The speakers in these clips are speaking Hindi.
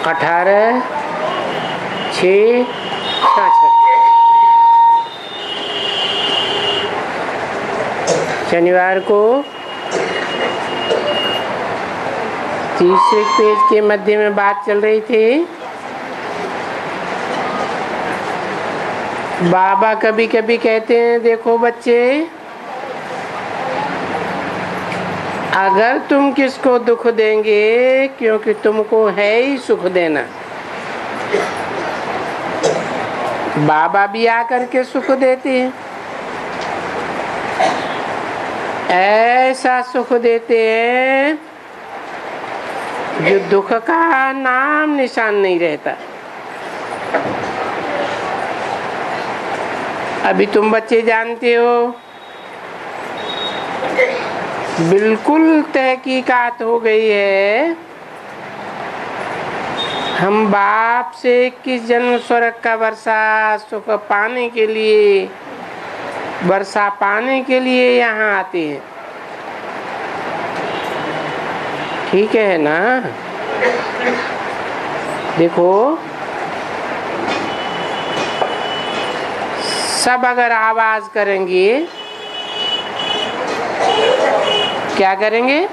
18, 6, 66। शनिवार को तीसरे पेज के मध्य में बात चल रही थी। बाबा कभी कभी कहते हैं, देखो बच्चे, अगर तुम किसको दुख देंगे, क्योंकि तुमको है ही सुख देना। बाबा भी आकर के सुख देते हैं, ऐसा सुख देते हैं जो दुख का नाम निशान नहीं रहता। अभी तुम बच्चे जानते हो, बिल्कुल तहकीकात हो गई है, हम बाप से 21 जन्म स्वर्ग का वर्षा सुख पाने के लिए, वर्षा पाने के लिए यहाँ आते हैं। ठीक है ना? देखो, सब अगर आवाज करेंगे, क्या करेंगे?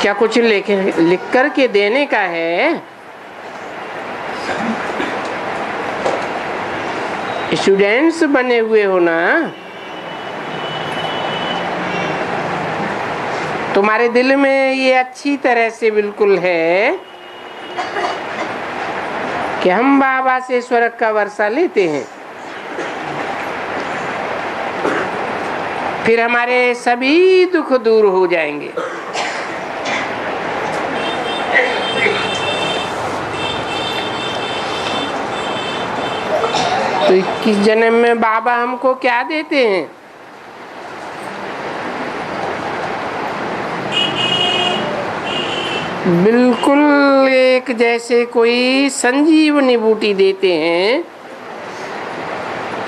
क्या कुछ लिख कर के देने का है? स्टूडेंट्स बने हुए हो ना, तुम्हारे दिल में ये अच्छी तरह से बिल्कुल है कि हम बाबा से स्वर्ग का वर्षा लेते हैं, फिर हमारे सभी दुख दूर हो जाएंगे। तो 21 जन्म में बाबा हमको क्या देते हैं? बिल्कुल एक जैसे कोई संजीवनी बूटी देते हैं,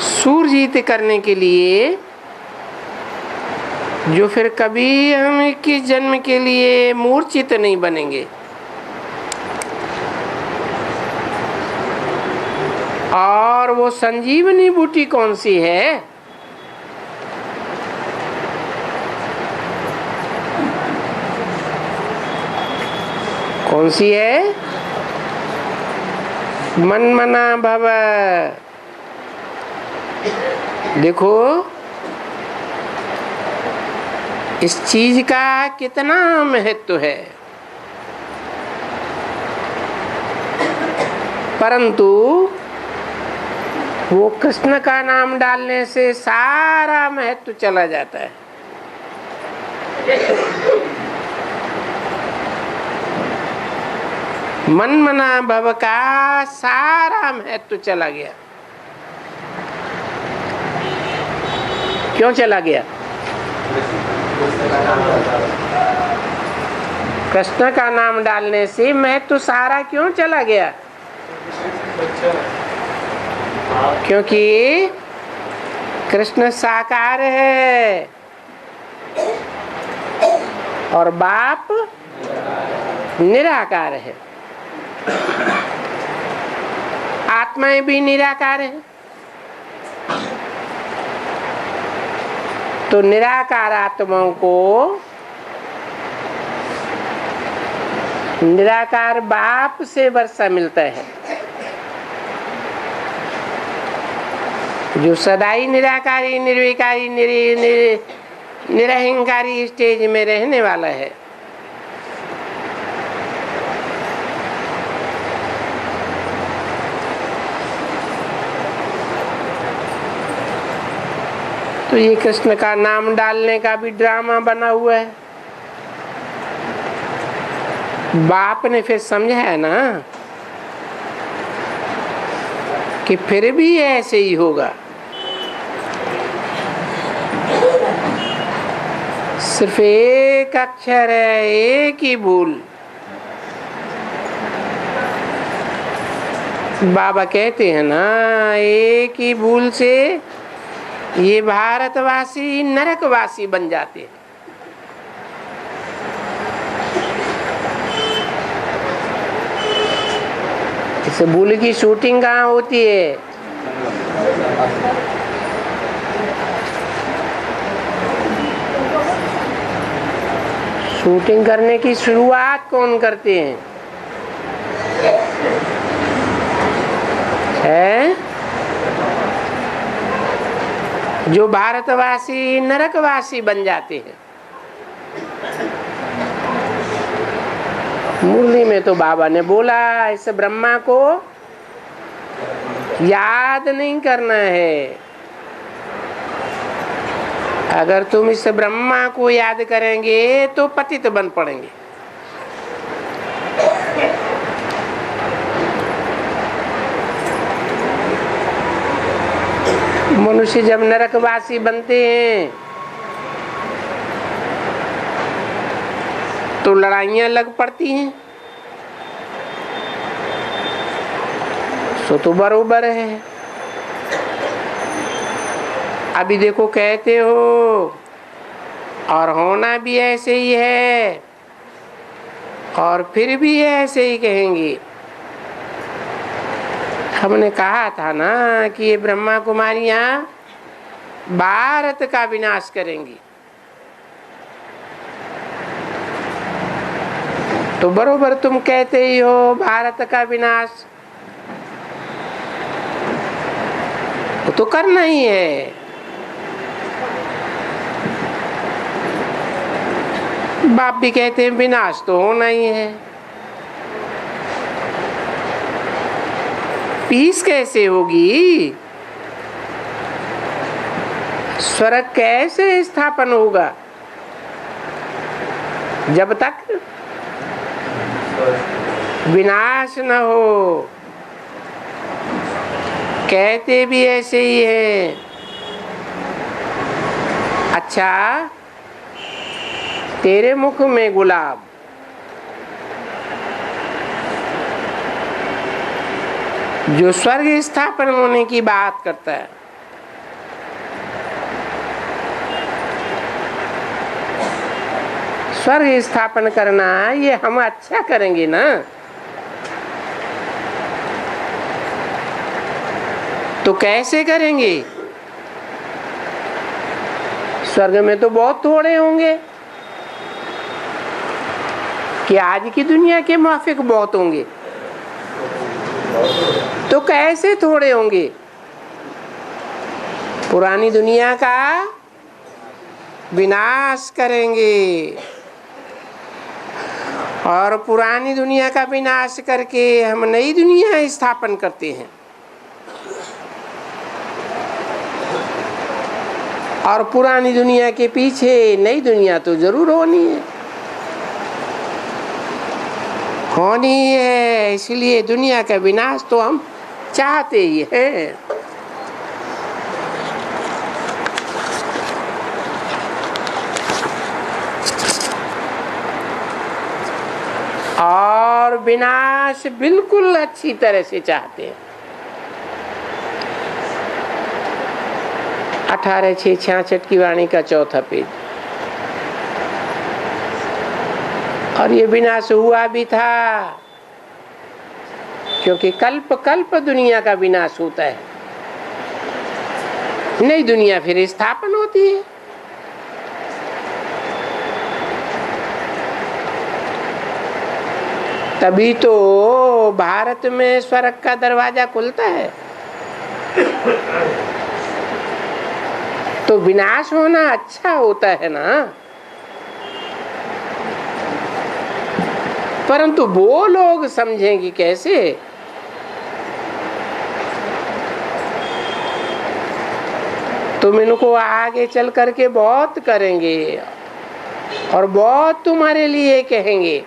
सूरजीत करने के लिए, जो फिर कभी हम 21 जन्म के लिए मूर्छित नहीं बनेंगे। और वो संजीवनी बूटी कौन सी है? कौन सी है? मनमना भव। देखो, इस चीज का कितना महत्व है, परंतु वो कृष्ण का नाम डालने से सारा महत्व चला जाता है। मनमना भव का सारा महत्व चला गया। क्यों चला गया? कृष्ण का नाम डालने से महत्व सारा क्यों चला गया? क्योंकि कृष्ण साकार है और बाप निराकार है। आत्माएं भी निराकार है। तो निराकार आत्माओं को निराकार बाप से वर्षा मिलता है, जो सदाई निराकारी, निर्विकारी, निरहंकारी स्टेज में रहने वाला है। तो ये कृष्ण का नाम डालने का भी ड्रामा बना हुआ है। बाप ने फिर समझाया ना कि फिर भी ऐसे ही होगा, सिर्फ एक अक्षर है, एक ही भूल। बाबा कहते हैं ना, एक ही भूल से ये भारतवासी नरकवासी बन जाते हैं। तो बुल की शूटिंग कहाँ होती है? शूटिंग करने की शुरुआत कौन करते हैं? जो भारतवासी नरकवासी बन जाते हैं। मुरली में तो बाबा ने बोला इस ब्रह्मा को याद नहीं करना है। अगर तुम इस ब्रह्मा को याद करेंगे तो पतित बन पड़ेंगे। मनुष्य जब नरकवासी बनते हैं तो लड़ाइयां लग पड़ती हैं, सो तो बरोबर है। अभी देखो कहते हो और होना भी ऐसे ही है, और फिर भी ऐसे ही कहेंगे। हमने कहा था ना कि ये ब्रह्मा कुमारियां भारत का विनाश करेंगी, तो बरोबर तुम कहते ही हो भारत का विनाश, वो तो करना ही है। बाप भी कहते हैं विनाश तो होना ही है। पीस कैसे होगी? स्वर्ग कैसे स्थापन होगा जब तक विनाश न हो? कहते भी ऐसे ही है। अच्छा, तेरे मुख में गुलाब, जो स्वर्ग स्थापन होने की बात करता है, स्वर्ग स्थापन करना ये हम अच्छा करेंगे ना, तो कैसे करेंगे? स्वर्ग में तो बहुत थोड़े होंगे कि आज की दुनिया के माफिक बहुत होंगे, तो कैसे थोड़े होंगे? पुरानी दुनिया का विनाश करेंगे, और पुरानी दुनिया का विनाश करके हम नई दुनिया स्थापन करते हैं। और पुरानी दुनिया के पीछे नई दुनिया तो जरूर होनी है, होनी है। इसलिए दुनिया का विनाश तो हम चाहते ही हैं। और विनाश बिल्कुल अच्छी तरह से चाहते हैं। 18/6/66 की वाणी का चौथा पेज। और ये विनाश हुआ भी था, क्योंकि कल्प कल्प दुनिया का विनाश होता है, नई दुनिया फिर स्थापन होती है। तभी तो भारत में स्वर्ग का दरवाजा खुलता है। तो विनाश होना अच्छा होता है ना, परंतु वो लोग समझेंगे कैसे? तुम इनको आगे चल करके बहुत करेंगे और बहुत तुम्हारे लिए कहेंगे।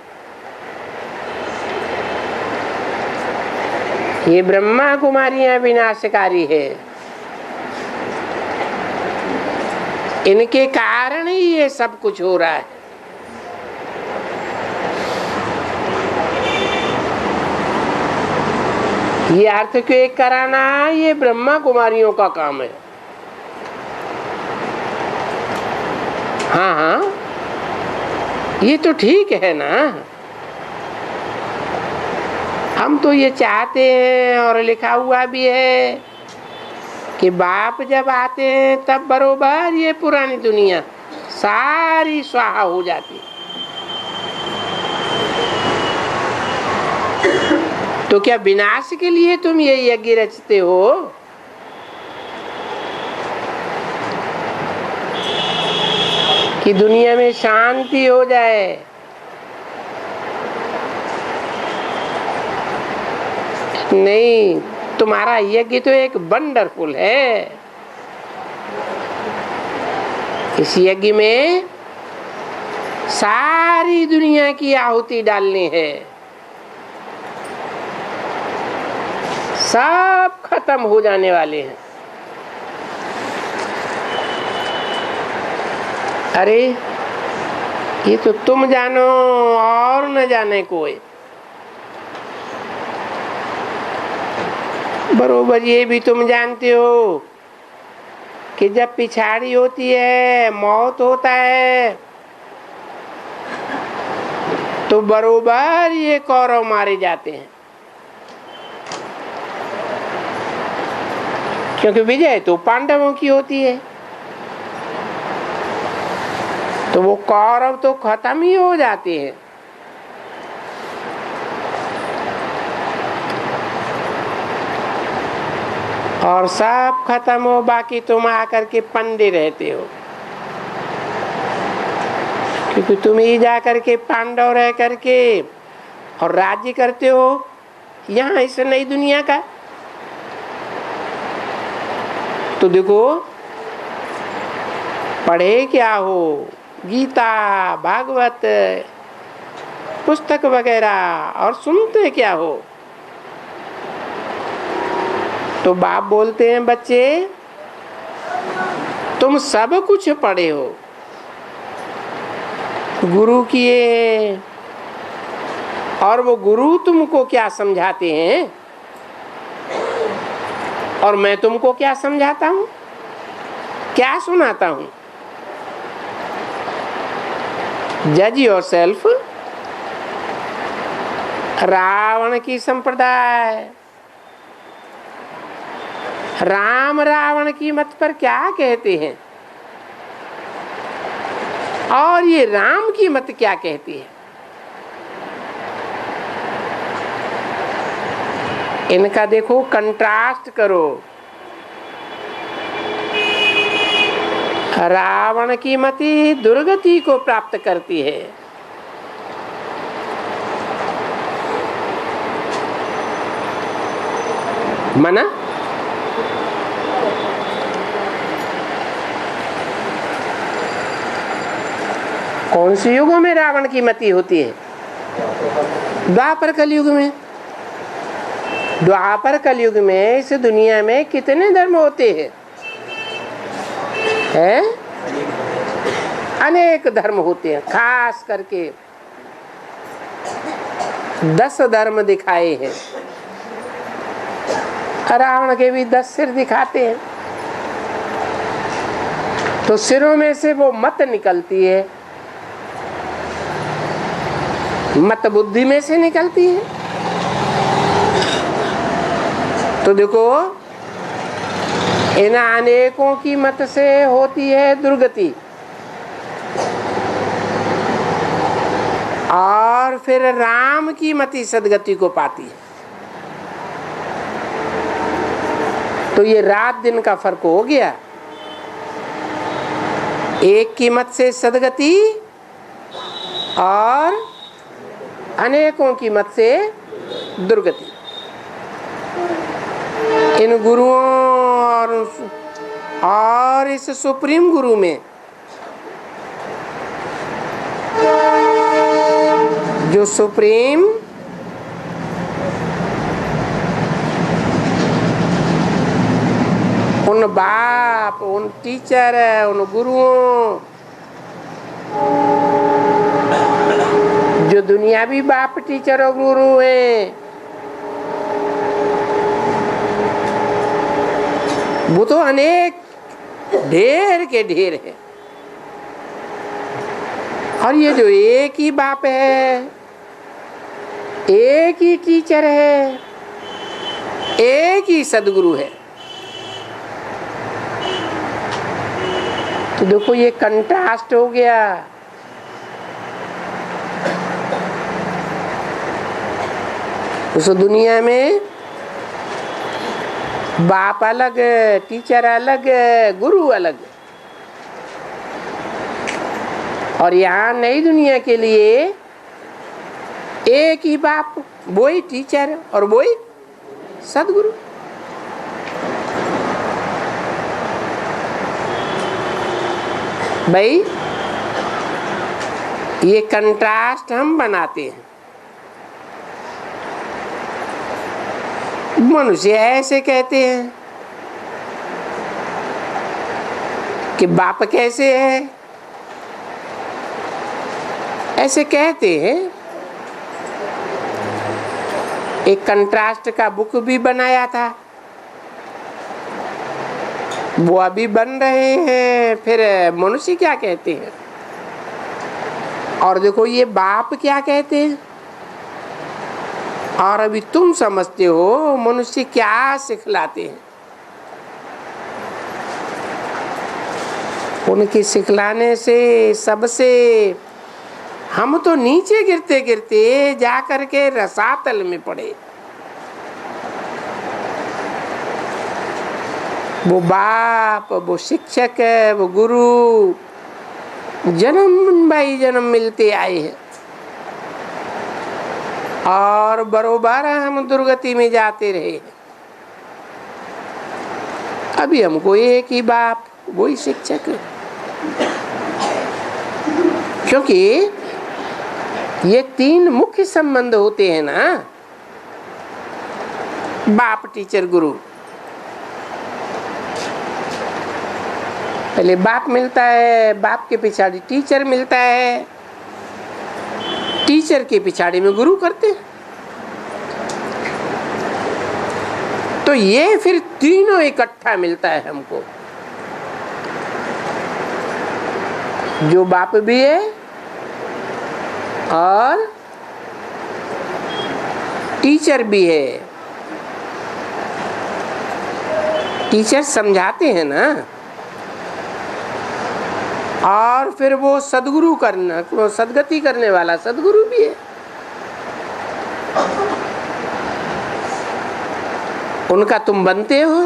ये ब्रह्मा कुमारियां विनाशकारी है, इनके कारण ही ये सब कुछ हो रहा है। ये अर्थ के कराना ये ब्रह्मा कुमारियों का काम है। हाँ हाँ, ये तो ठीक है ना। हम तो ये चाहते हैं और लिखा हुआ भी है कि बाप जब आते हैं तब बरोबर ये पुरानी दुनिया सारी स्वाहा हो जाती। तो क्या विनाश के लिए तुम ये यज्ञ रचते हो? कि दुनिया में शांति हो जाए? नहीं, तुम्हारा यज्ञ तो एक वंडरफुल है। इस यज्ञ में सारी दुनिया की आहुति डालनी है, सब खत्म हो जाने वाले हैं। अरे ये तो तुम जानो और न जाने कोई। बरोबर ये भी तुम जानते हो कि जब पिछाड़ी होती है, मौत होता है, तो बरोबर ये कौरव मारे जाते हैं, क्योंकि विजय तो पांडवों की होती है। तो वो कौरव तो खत्म ही हो जाते हैं। और सब खत्म हो, बाकी तुम आकर के पंडे रहते हो, क्योंकि तुम ही जा करके पांडव रह करके और राज्य करते हो यहाँ इस नई दुनिया का। तो देखो, पढ़े क्या हो, गीता भागवत पुस्तक वगैरह, और सुनते क्या हो? तो बाप बोलते हैं, बच्चे तुम सब कुछ पढ़े हो, गुरु किए हैं, और वो गुरु तुमको क्या समझाते हैं और मैं तुमको क्या समझाता हूं, क्या सुनाता हूं? जज योरसेल्फ। रावण की संप्रदाय, राम रावण की मत पर क्या कहते हैं और ये राम की मत क्या कहती है? इनका देखो, कंट्रास्ट करो। रावण की मति दुर्गति को प्राप्त करती है, मना? कौन से युगों में रावण की मति होती है? द्वापर कलयुग में। द्वापर कलयुग में इस दुनिया में कितने धर्म होते हैं? हैं? अनेक धर्म होते हैं। खास करके 10 धर्म दिखाए हैं। रावण के भी 10 सिर दिखाते हैं। तो सिरों में से वो मत निकलती है, मत बुद्धि में से निकलती है। तो देखो, इन अनेकों की मत से होती है दुर्गति, और फिर राम की मति सदगति को पाती है। तो ये रात दिन का फर्क हो गया। एक की मत से सदगति और अनेकों की मत से दुर्गति। इन गुरुओं और इस सुप्रीम गुरु में जो सुप्रीम उन बाप, उन टीचर, उन गुरुओं, जो दुनियावी बाप टीचर और गुरु हैं, वो तो अनेक ढेर के ढेर है। और ये जो एक ही बाप है, एक ही टीचर है, एक ही सदगुरु है। तो देखो ये कंट्रास्ट हो गया। उस दुनिया में बाप अलग, टीचर अलग, गुरु अलग, और यहाँ नई दुनिया के लिए एक ही बाप, वही टीचर और वही सदगुरु। भाई ये कंट्रास्ट हम बनाते हैं। मनुष्य ऐसे कहते हैं कि बाप कैसे है, ऐसे कहते हैं। एक कंट्रास्ट का बुक भी बनाया था, वो अभी बन रहे हैं। फिर मनुष्य क्या कहते हैं, और देखो ये बाप क्या कहते हैं, और अभी तुम समझते हो मनुष्य क्या सिखलाते हैं। उनके सिखलाने से सबसे हम तो नीचे गिरते गिरते जा करके रसातल में पड़े। वो बाप, वो शिक्षक, वो गुरु जन्म बाई जन्म मिलते आए हैं, और बरोबर हम दुर्गति में जाते रहे। अभी हमको एक ही बाप, वही शिक्षक, क्योंकि ये तीन मुख्य संबंध होते हैं ना, बाप टीचर गुरु। पहले बाप मिलता है, बाप के पिछाड़ी टीचर मिलता है, टीचर के पिछाड़ी में गुरु करते हैं। तो ये फिर तीनों इकट्ठा मिलता है हमको, जो बाप भी है और टीचर भी है। टीचर समझाते हैं ना, और फिर वो सदगुरु करना, वो सदगति करने वाला सदगुरु भी है। उनका तुम बनते हो।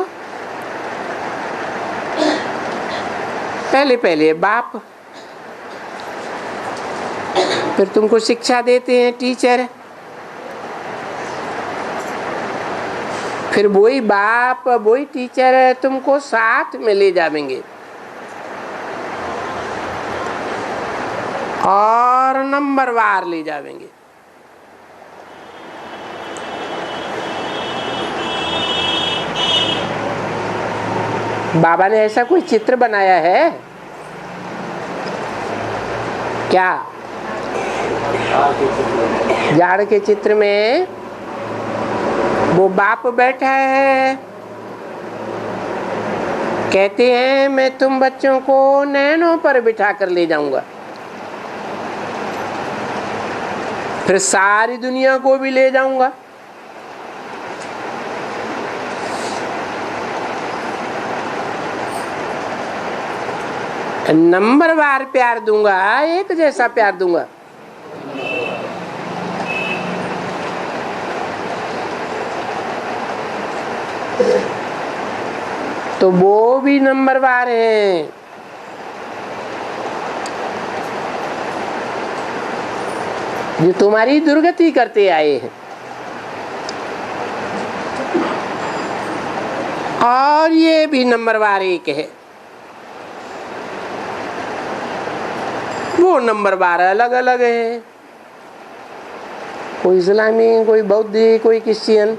पहले पहले बाप, फिर तुमको शिक्षा देते हैं टीचर, फिर वही बाप वही टीचर तुमको साथ में ले जाएंगे और नंबरवार ले जाएंगे। बाबा ने ऐसा कोई चित्र बनाया है क्या? जाड़ के चित्र में वो बाप बैठा है, कहते हैं मैं तुम बच्चों को नैनों पर बिठा कर ले जाऊंगा, फिर सारी दुनिया को भी ले जाऊंगा। नंबरवार प्यार दूंगा, एक जैसा प्यार दूंगा। तो वो भी नंबरवार हैं। जो तुम्हारी दुर्गति करते आए हैं, और ये भी नंबरवार एक है। वो नंबरवार अलग अलग है, कोई इस्लामी, कोई बौद्धी, कोई क्रिश्चियन।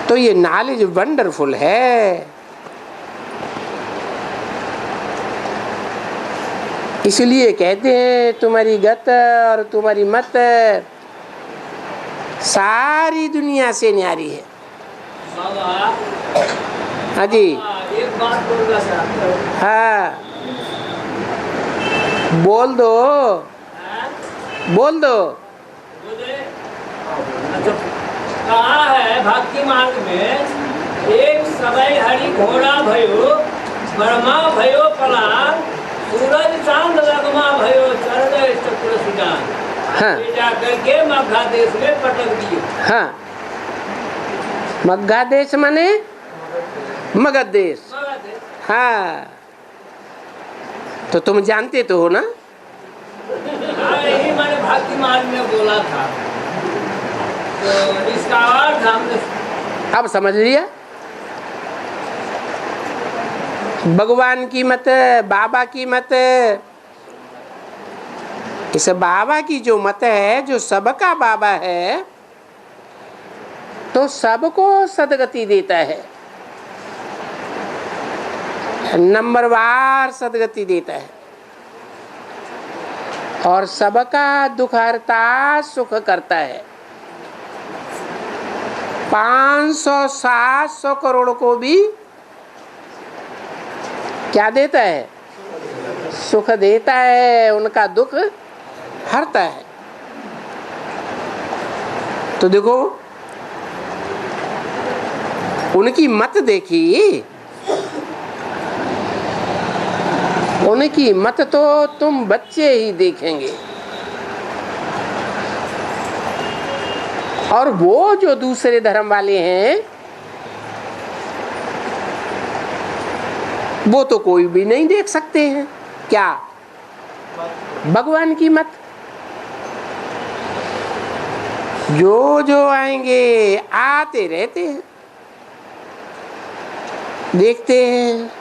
तो ये नॉलेज वंडरफुल है। इसलिए कहते हैं तुम्हारी गत और तुम्हारी मत सारी दुनिया से न्यारी है। हाँ जी, एक बात बोलूंगा सर। हाँ बोल दो। बोल दो। कहा है भक्ति मार्ग में एक समय हरि घोड़ा भयो ब्रह्मा भयो पलार सूरज चांद लगमा भयो चरण चक्र सुजान। हाँ। ले जाकर के मगधा देश में पटक दिए। हाँ, मगधा देश माने मगध देश। हाँ, तो तुम जानते तो हो ना। हाँ, यही मैंने भक्ति मार्ग में बोला था, तो इसका अर्थ हमने अब समझ लिया। भगवान की मत, बाबा की मत, इस बाबा की जो मत है, जो सबका बाबा है, तो सबको सदगति देता है, नंबरवार सदगति देता है, और सबका दुख हरता, सुख करता है। 500-700 करोड़ को भी क्या देता है? सुख देता है, उनका दुख हरता है। तो देखो, उनकी मत देखी, उनकी मत तो तुम बच्चे ही देखेंगे, और वो जो दूसरे धर्म वाले हैं वो तो कोई भी नहीं देख सकते हैं। क्या? भगवान की मत। जो आएंगे आते रहते हैं, देखते हैं,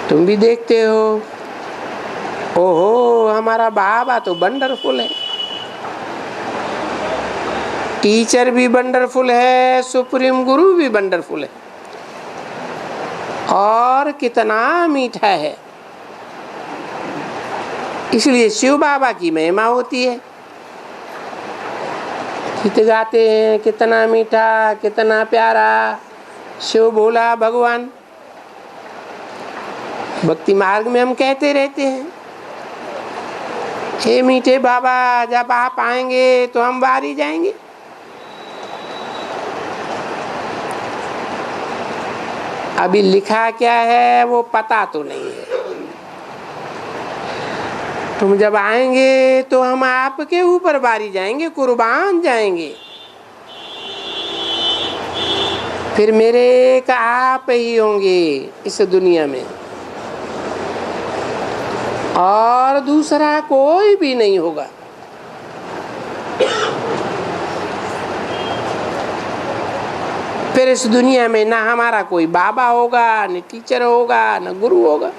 तुम भी देखते हो। ओहो, हमारा बाबा तो वंडरफुल है, टीचर भी वंडरफुल है, सुप्रीम गुरु भी वंडरफुल है, और कितना मीठा है। इसलिए शिव बाबा की महिमा होती है। गीत गाते हैं, कितना मीठा, कितना प्यारा शिव भोला भगवान। भक्ति मार्ग में हम कहते रहते हैं, हे मीठे बाबा, जब आप आएंगे तो हम बाहर ही जाएंगे। अभी लिखा क्या है वो पता तो नहीं है। तुम जब आएंगे तो हम आपके ऊपर बारी जाएंगे, कुर्बान जाएंगे। फिर मेरे एक आप ही होंगे इस दुनिया में, और दूसरा कोई भी नहीं होगा। फिर इस दुनिया में ना हमारा कोई बाबा होगा, न टीचर होगा, न गुरु होगा।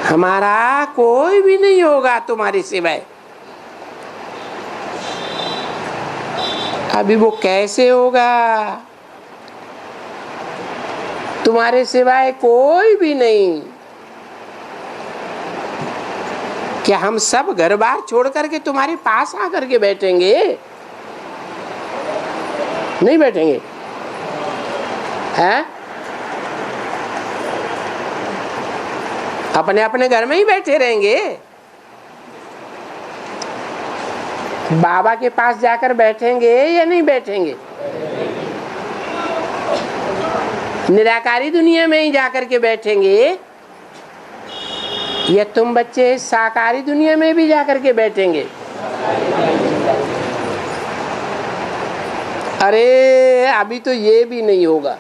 हमारा कोई भी नहीं होगा तुम्हारे सिवाय। अभी वो कैसे होगा? तुम्हारे सिवाय कोई भी नहीं। क्या हम सब घर बार छोड़ करके तुम्हारे पास आकर के बैठेंगे? नहीं बैठेंगे, हैं? अपने अपने घर में ही बैठे रहेंगे। बाबा के पास जाकर बैठेंगे या नहीं बैठेंगे? निराकारी दुनिया में ही जाकर के बैठेंगे, या तुम बच्चे साकारी दुनिया में भी जाकर के बैठेंगे? अरे अभी तो ये भी नहीं होगा।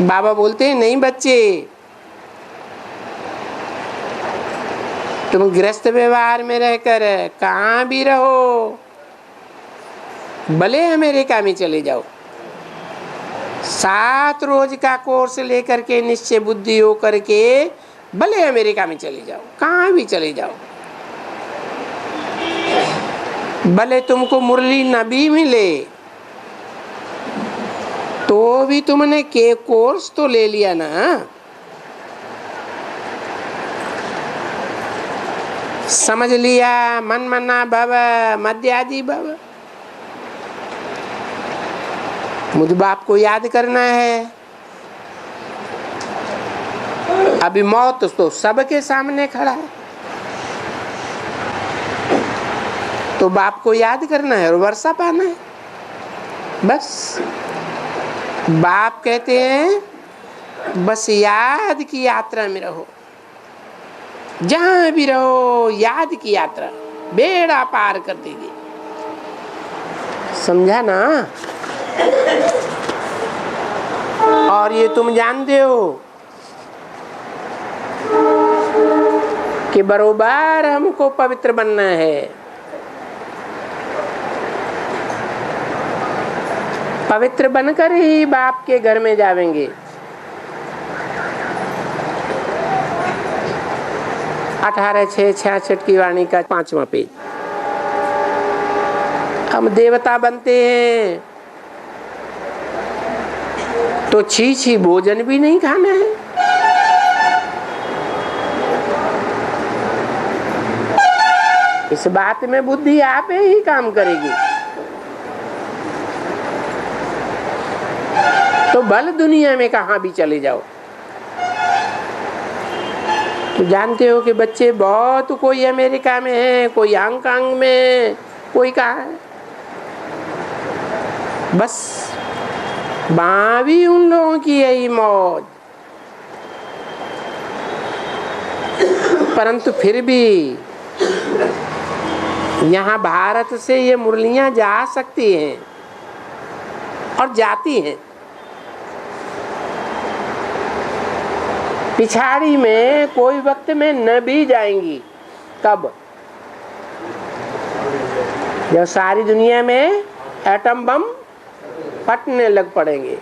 बाबा बोलते हैं, नहीं बच्चे, तुम गृहस्थ व्यवहार में रहकर कहाँ भी रहो, भले अमेरिका में चले जाओ, 7 रोज का कोर्स लेकर के निश्चय बुद्धि हो करके भले अमेरिका में चले जाओ, कहाँ भी चले जाओ, भले तुमको मुरली न भी मिले तो भी तुमने के कोर्स तो ले लिया ना। समझ लिया, मन मना भव मध्यादि भव। मुझ बाप को याद करना है, अभी मौत तो सबके सामने खड़ा है, तो बाप को याद करना है और वर्षा पाना है बस। बाप कहते हैं बस याद की यात्रा में रहो, जहां भी रहो याद की यात्रा बेड़ा पार कर देगी। समझा ना? और ये तुम जानते हो कि बरोबर हमको पवित्र बनना है। पवित्र बनकर ही बाप के घर में जावेंगे। 18/6/66 की वाणी का 5वां पेज। हम देवता बनते हैं तो छी भोजन भी नहीं खाना है। इस बात में बुद्धि आप ही काम करेगी। तो बल दुनिया में कहाँ भी चले जाओ। तो जानते हो कि बच्चे बहुत, कोई अमेरिका में है, कोई हांगकांग में, कोई कहाँ है। बस वहां भी उन लोगों की यही मौज। परंतु फिर भी यहाँ भारत से ये मुरलियां जा सकती हैं और जाती हैं। पिछाड़ी में कोई वक्त में न भी जाएंगी। कब? जब सारी दुनिया में एटम बम फटने लग पड़ेंगे।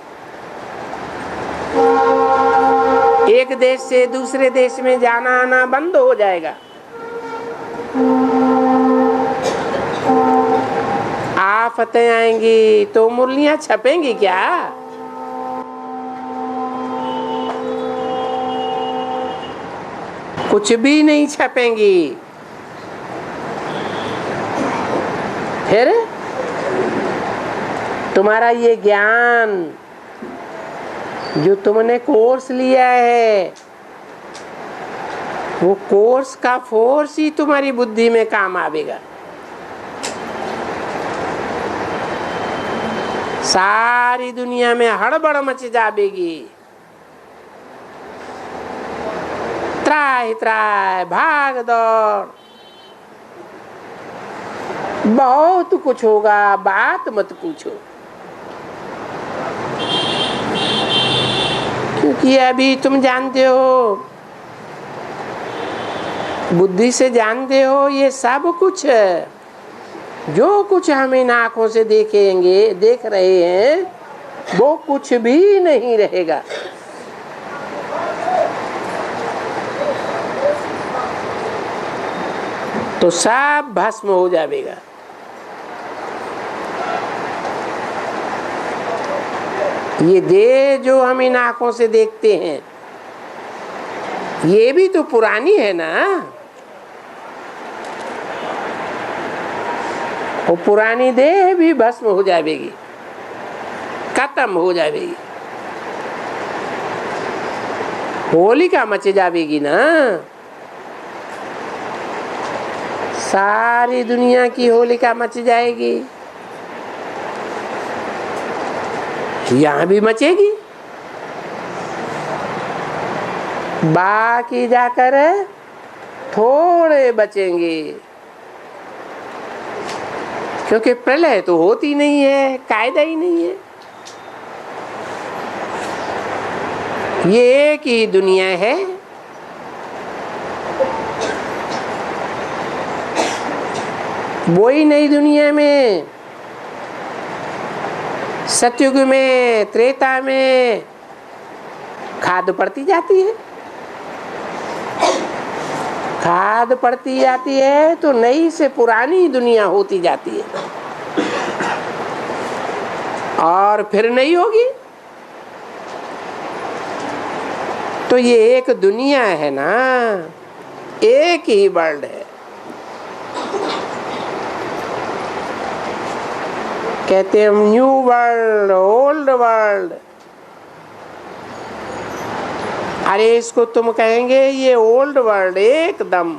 एक देश से दूसरे देश में जाना आना बंद हो जाएगा। आफतें आएंगी तो मुरलियां छपेंगी क्या? कुछ भी नहीं छपेंगी। फिर तुम्हारा ये ज्ञान जो तुमने कोर्स लिया है, वो कोर्स का फोर्स ही तुम्हारी बुद्धि में काम आवेगा। सारी दुनिया में हड़बड़ मच जाएगी। त्राय त्राय भाग दौड़, बहुत कुछ होगा, बात मत पूछो। क्योंकि अभी तुम जानते हो, बुद्धि से जानते हो, ये सब कुछ जो कुछ हम इन आंखों से देखेंगे, देख रहे हैं, वो कुछ भी नहीं रहेगा। तो सब भस्म हो जाएगा। ये देह जो हम इन आंखों से देखते हैं, ये भी तो पुरानी है ना। वो पुरानी देह भी भस्म हो जाएगी, खत्म हो जाएगी। होलिका मच जाएगी ना। सारी दुनिया की होलिका मच जाएगी, यहाँ भी मचेगी। बाकी जाकर थोड़े बचेंगे, क्योंकि प्रलय तो होती नहीं है, कायदा ही नहीं है। ये एक ही दुनिया है। वही नई दुनिया में, सतयुग में, त्रेता में खाद पड़ती जाती है। खाद पड़ती जाती है तो नई से पुरानी दुनिया होती जाती है, और फिर नई होगी। तो ये एक दुनिया है ना, एक ही वर्ल्ड है। कहते हैं न्यू वर्ल्ड, ओल्ड वर्ल्ड। अरे इसको तुम कहेंगे ये ओल्ड वर्ल्ड एकदम।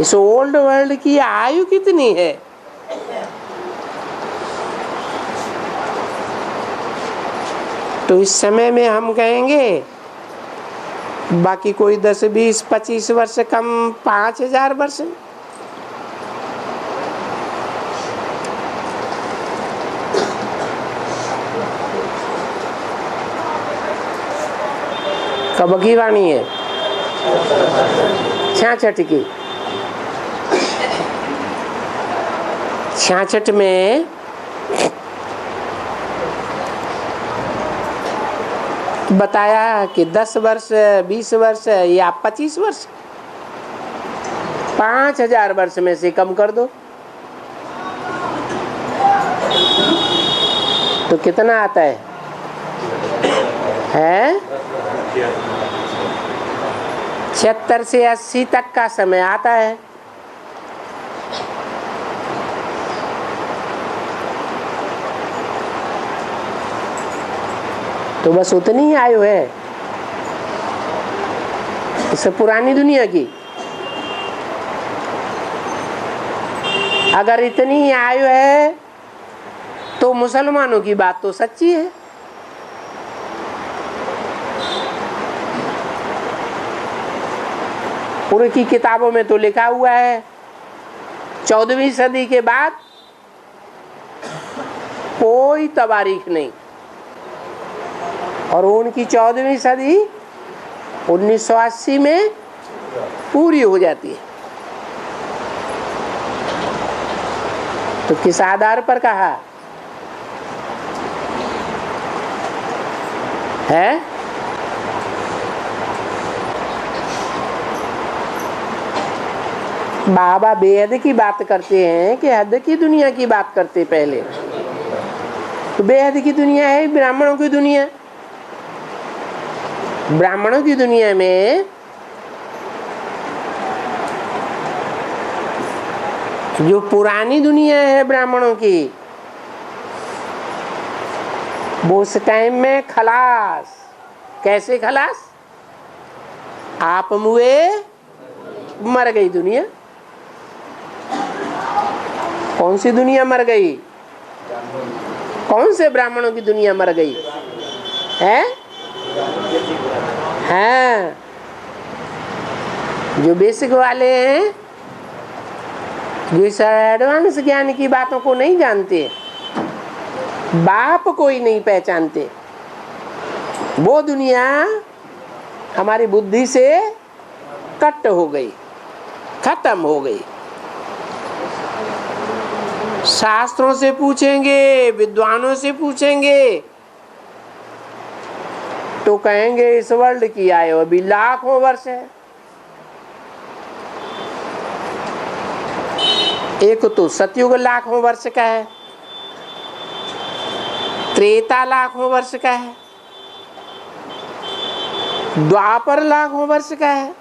इस ओल्ड वर्ल्ड की आयु कितनी है? तो इस समय में हम कहेंगे बाकी कोई 10, 20, 25 वर्ष कम 5000 वर्ष। कब की वाणी है? 66 की। 66 में बताया कि 10 वर्ष, 20 वर्ष या 25 वर्ष, 5000 वर्ष में से कम कर दो तो कितना आता है? 76 से 80 तक का समय आता है। तो बस उतनी ही आयु है इससे पुरानी दुनिया की। अगर इतनी ही आयु है तो मुसलमानों की बात तो सच्ची है। उनकी किताबों में तो लिखा हुआ है 14वीं सदी के बाद कोई तवारीख नहीं, और उनकी 14वीं सदी 1980 में पूरी हो जाती है। तो किस आधार पर कहा है? बाबा बेहद की बात करते हैं कि हद की दुनिया की बात करते पहले। तो बेहद की दुनिया है ब्राह्मणों की दुनिया। ब्राह्मणों की दुनिया में जो पुरानी दुनिया है ब्राह्मणों की, वो उस टाइम में खलास। कैसे खलास? आप मुए मर गई दुनिया। कौन सी दुनिया मर गई? कौन से ब्राह्मणों की दुनिया मर गई है? हाँ, जो बेसिक वाले हैं, जो इस एडवांस ज्ञान की बातों को नहीं जानते, बाप को ही नहीं पहचानते, वो दुनिया हमारी बुद्धि से कट हो गई, खत्म हो गई। शास्त्रों से पूछेंगे, विद्वानों से पूछेंगे तो कहेंगे इस वर्ल्ड की आयु अभी लाखों वर्ष है। एक तो सतयुग लाखों वर्ष का है, त्रेता लाखों वर्ष का है, द्वापर लाखों वर्ष का है,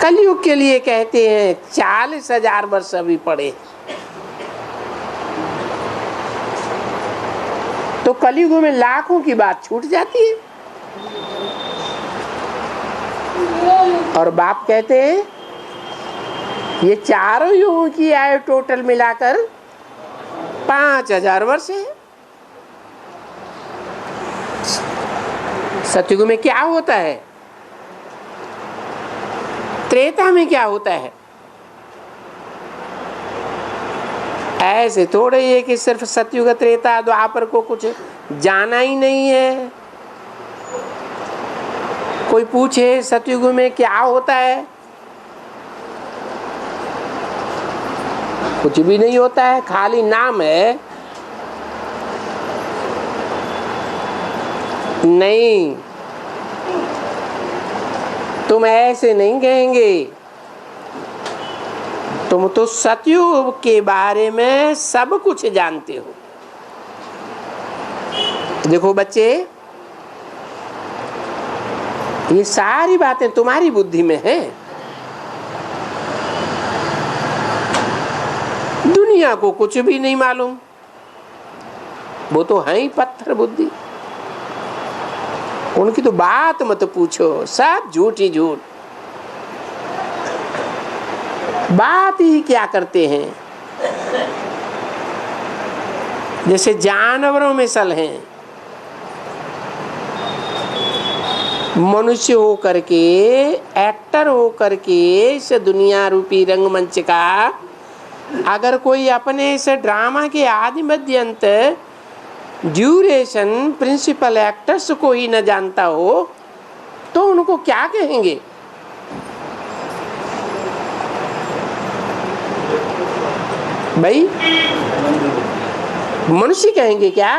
कलयुग के लिए कहते हैं 40,000 वर्ष अभी पड़े। तो कलयुग में लाखों की बात छूट जाती है। और बाप कहते हैं ये चारों युगों की आयु टोटल मिलाकर 5,000 वर्ष है। सतयुग में क्या होता है? त्रेता में क्या होता है? ऐसे थोड़े ही है कि सिर्फ सतयुग त्रेता द्वापर को कुछ जाना ही नहीं है। कोई पूछे सतयुग में क्या होता है, कुछ भी नहीं होता है, खाली नाम है। नहीं, तुम ऐसे नहीं कहेंगे। तुम तो सतयुग के बारे में सब कुछ जानते हो। देखो बच्चे, ये सारी बातें तुम्हारी बुद्धि में हैं। दुनिया को कुछ भी नहीं मालूम, वो तो है ही पत्थर बुद्धि। उनकी तो बात मत पूछो, सब झूठ ही झूठ। बात ही क्या करते हैं, जैसे जानवरों में सल हैं। मनुष्य हो करके, एक्टर हो करके इस दुनिया रूपी रंगमंच का अगर कोई अपने इस ड्रामा के आदि मध्य अंत ड्यूरेशन प्रिंसिपल एक्टर्स को ही न जानता हो तो उनको क्या कहेंगे? भाई मनुष्य कहेंगे क्या?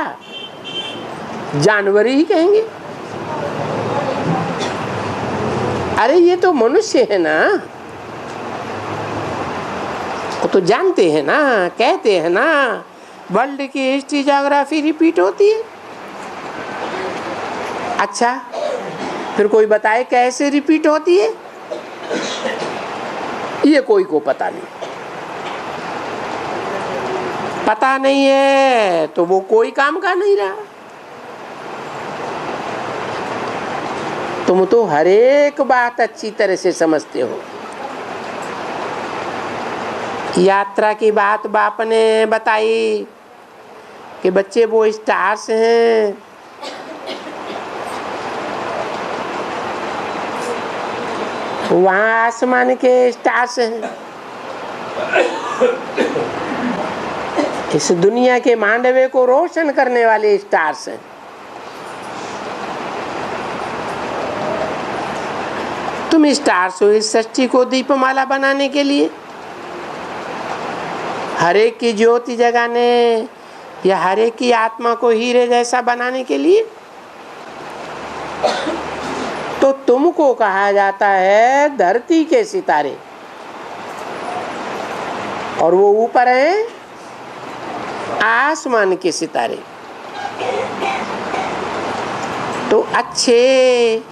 जानवर ही कहेंगे। अरे ये तो मनुष्य है ना, वो तो जानते हैं ना, कहते हैं ना वर्ल्ड की हिस्ट्री ज्योग्राफी रिपीट होती है। अच्छा फिर कोई बताए कैसे रिपीट होती है? ये कोई को पता नहीं। पता नहीं है तो वो कोई काम का नहीं रहा। तुम तो हर एक बात अच्छी तरह से समझते हो। यात्रा की बात बाप ने बताई कि बच्चे वो स्टार्स हैं, वहां आसमान के स्टार्स हैं, इस दुनिया के मांडवे को रोशन करने वाले स्टार्स हैं। तुम स्टार्स हो इस सृष्टि को दीपमाला बनाने के लिए, हर एक की ज्योति जगाने या हर एक की आत्मा को हीरे जैसा बनाने के लिए। तो तुमको कहा जाता है धरती के सितारे, और वो ऊपर है आसमान के सितारे। तो अच्छे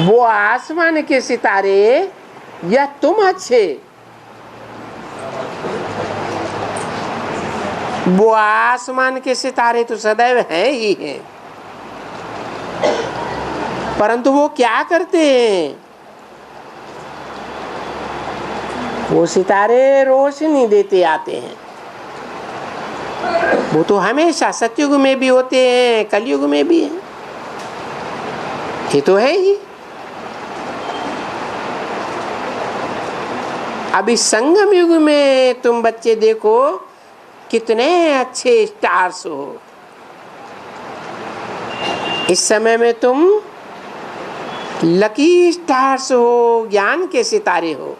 वो आसमान के सितारे या तुम अच्छे? वो आसमान के सितारे तो सदैव हैं ही हैं, परंतु वो क्या करते हैं? वो सितारे रोशनी देते आते हैं। वो तो हमेशा सतयुग में भी होते हैं, कलयुग में भी है, ये तो है ही। अभी संगम युग में तुम बच्चे देखो कितने अच्छे स्टार्स हो। इस समय में तुम लकी स्टार्स हो, ज्ञान के सितारे हो।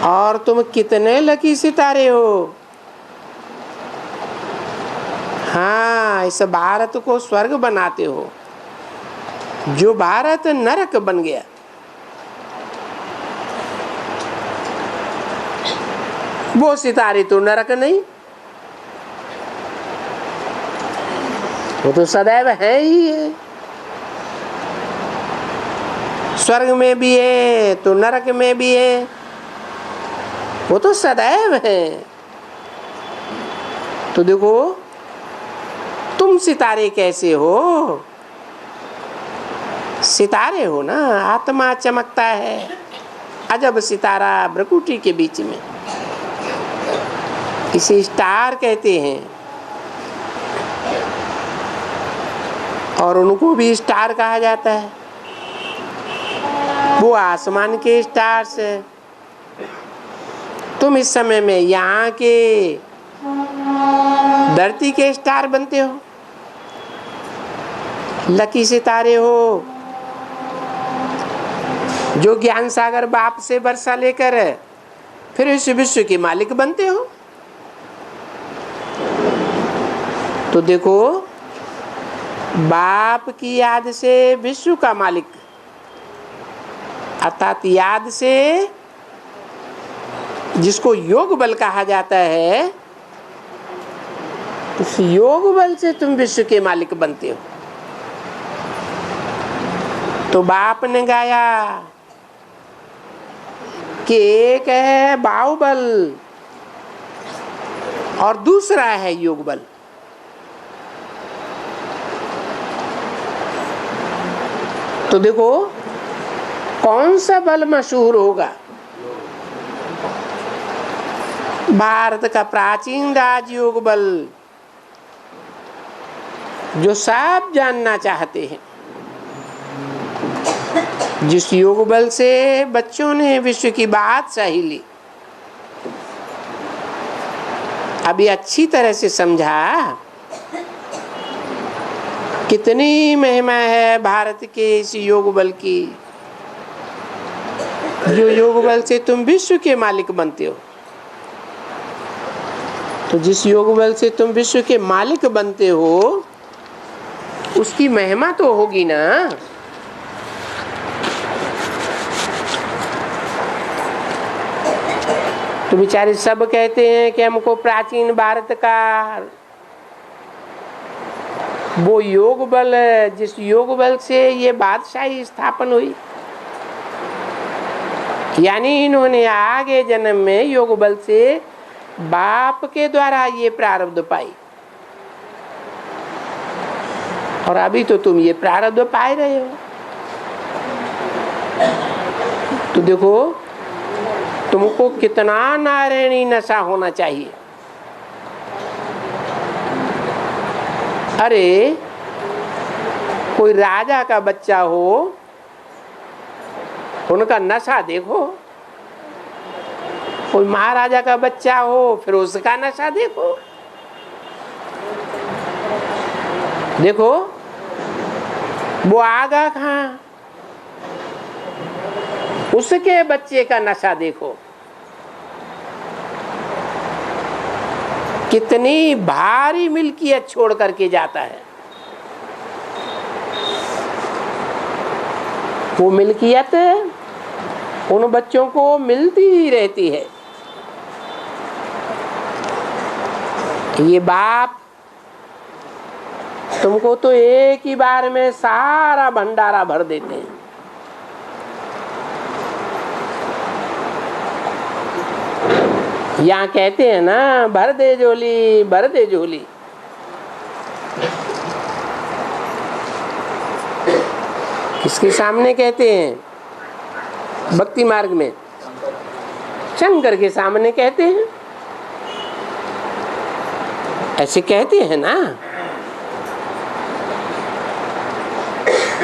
और तुम कितने लकी सितारे हो। हाँ, इस भारत को स्वर्ग बनाते हो। जो भारत नरक बन गया, वो सितारे तो नरक नहीं, वो तो सदैव है ही है। स्वर्ग में भी है तो नरक में भी है, वो तो सदैव है। तो देखो तुम सितारे कैसे हो? सितारे हो ना, आत्मा चमकता है अजब सितारा भ्रकुटी के बीच में, इसे स्टार कहते हैं। और उनको भी स्टार कहा जाता है। वो आसमान के स्टार्स है। तुम इस समय में यहाँ के धरती के स्टार बनते हो, लकी सितारे हो, जो ज्ञान सागर बाप से वर्षा लेकर फिर इस विश्व के मालिक बनते हो। तो देखो बाप की याद से विश्व का मालिक, अर्थात याद से जिसको योग बल कहा जाता है, उस योग बल से तुम विश्व के मालिक बनते हो। तो बाप ने गाया कि एक है बाहुबल और दूसरा है युगबल। तो देखो कौन सा बल मशहूर होगा? भारत का प्राचीन राजयोग बल, जो सब जानना चाहते हैं, जिस योग बल से बच्चों ने विश्व की बात सही ली। अभी अच्छी तरह से समझा कितनी महिमा है भारत के इस योग बल की, जो योग बल से तुम विश्व के मालिक बनते हो। तो जिस योग बल से तुम विश्व के मालिक बनते हो, उसकी महिमा तो होगी ना। तो बेचारे सब कहते हैं कि हमको प्राचीन भारत का वो योग बल, जिस योग बल से ये बादशाही स्थापन हुई, यानी इन्होंने आगे जन्म में योग बल से बाप के द्वारा ये प्रारब्ध पाई, और अभी तो तुम ये प्रारब्ध पाए रहे हो। तो देखो तुमको कितना नारायणी नशा होना चाहिए। अरे कोई राजा का बच्चा हो, उनका नशा देखो। कोई महाराजा का बच्चा हो, फिर उसका नशा देखो। देखो वो आगा कहाँ, उसके बच्चे का नशा देखो। कितनी भारी मिल्कियत छोड़ करके जाता है। वो मिल्कियत उन बच्चों को मिलती ही रहती है। ये बाप तुमको तो एक ही बार में सारा भंडारा भर देते हैं। यहाँ कहते हैं ना, भर दे झोली, भर दे झोली। किसके सामने कहते हैं? भक्ति मार्ग में शंकर के सामने कहते हैं। ऐसे कहते हैं ना।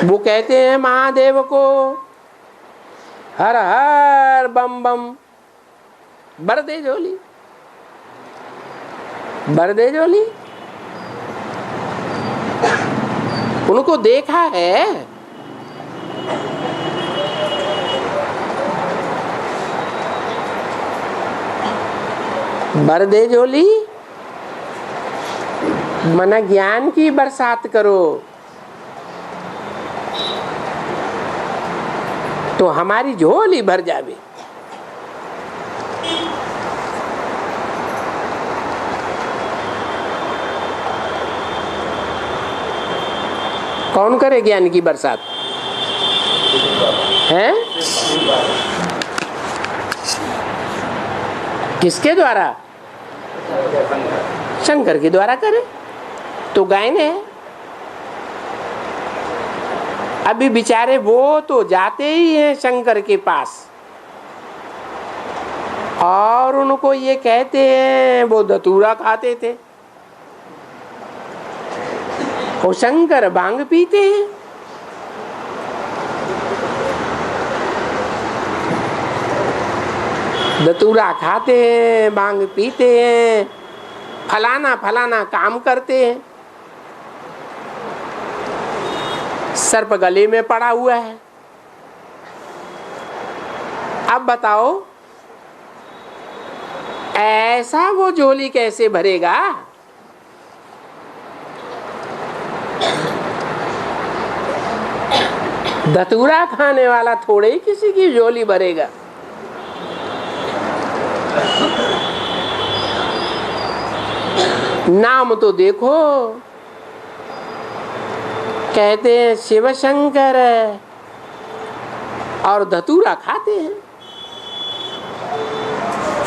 वो कहते हैं महादेव को, हर हर बम बम, भर दे झोली, भर दे झोली। उनको देखा है। भर दे झोली मना ज्ञान की बरसात करो, तो हमारी झोली भर जावे। कौन करे ज्ञान की बरसात? हैं? किसके द्वारा? शंकर के द्वारा करे तो गायने है। अभी बेचारे वो तो जाते ही हैं शंकर के पास, और उनको ये कहते हैं वो धतूरा खाते थे, वो शंकर भांग पीते हैं। धतूरा खाते हैं, भांग पीते हैं, फलाना फलाना काम करते हैं। सर्प गले में पड़ा हुआ है। अब बताओ ऐसा वो झोली कैसे भरेगा? धतूरा खाने वाला थोड़े ही किसी की झोली भरेगा। नाम तो देखो, कहते हैं शिव शंकर, और धतूरा खाते हैं।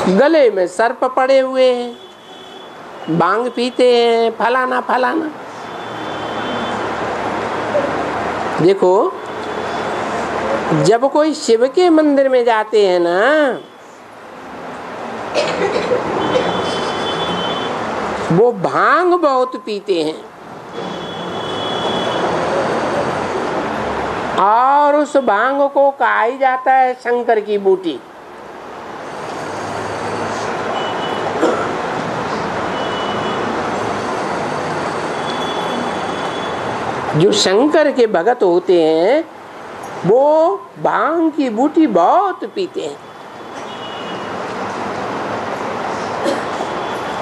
गले में सर्प पड़े हुए हैं, भांग पीते हैं, फलाना फलाना। देखो, जब कोई शिव के मंदिर में जाते हैं ना, वो भांग बहुत पीते हैं और उस भांग को कहा ही जाता है शंकर की बूटी। जो शंकर के भगत होते हैं वो भांग की बूटी बहुत पीते हैं।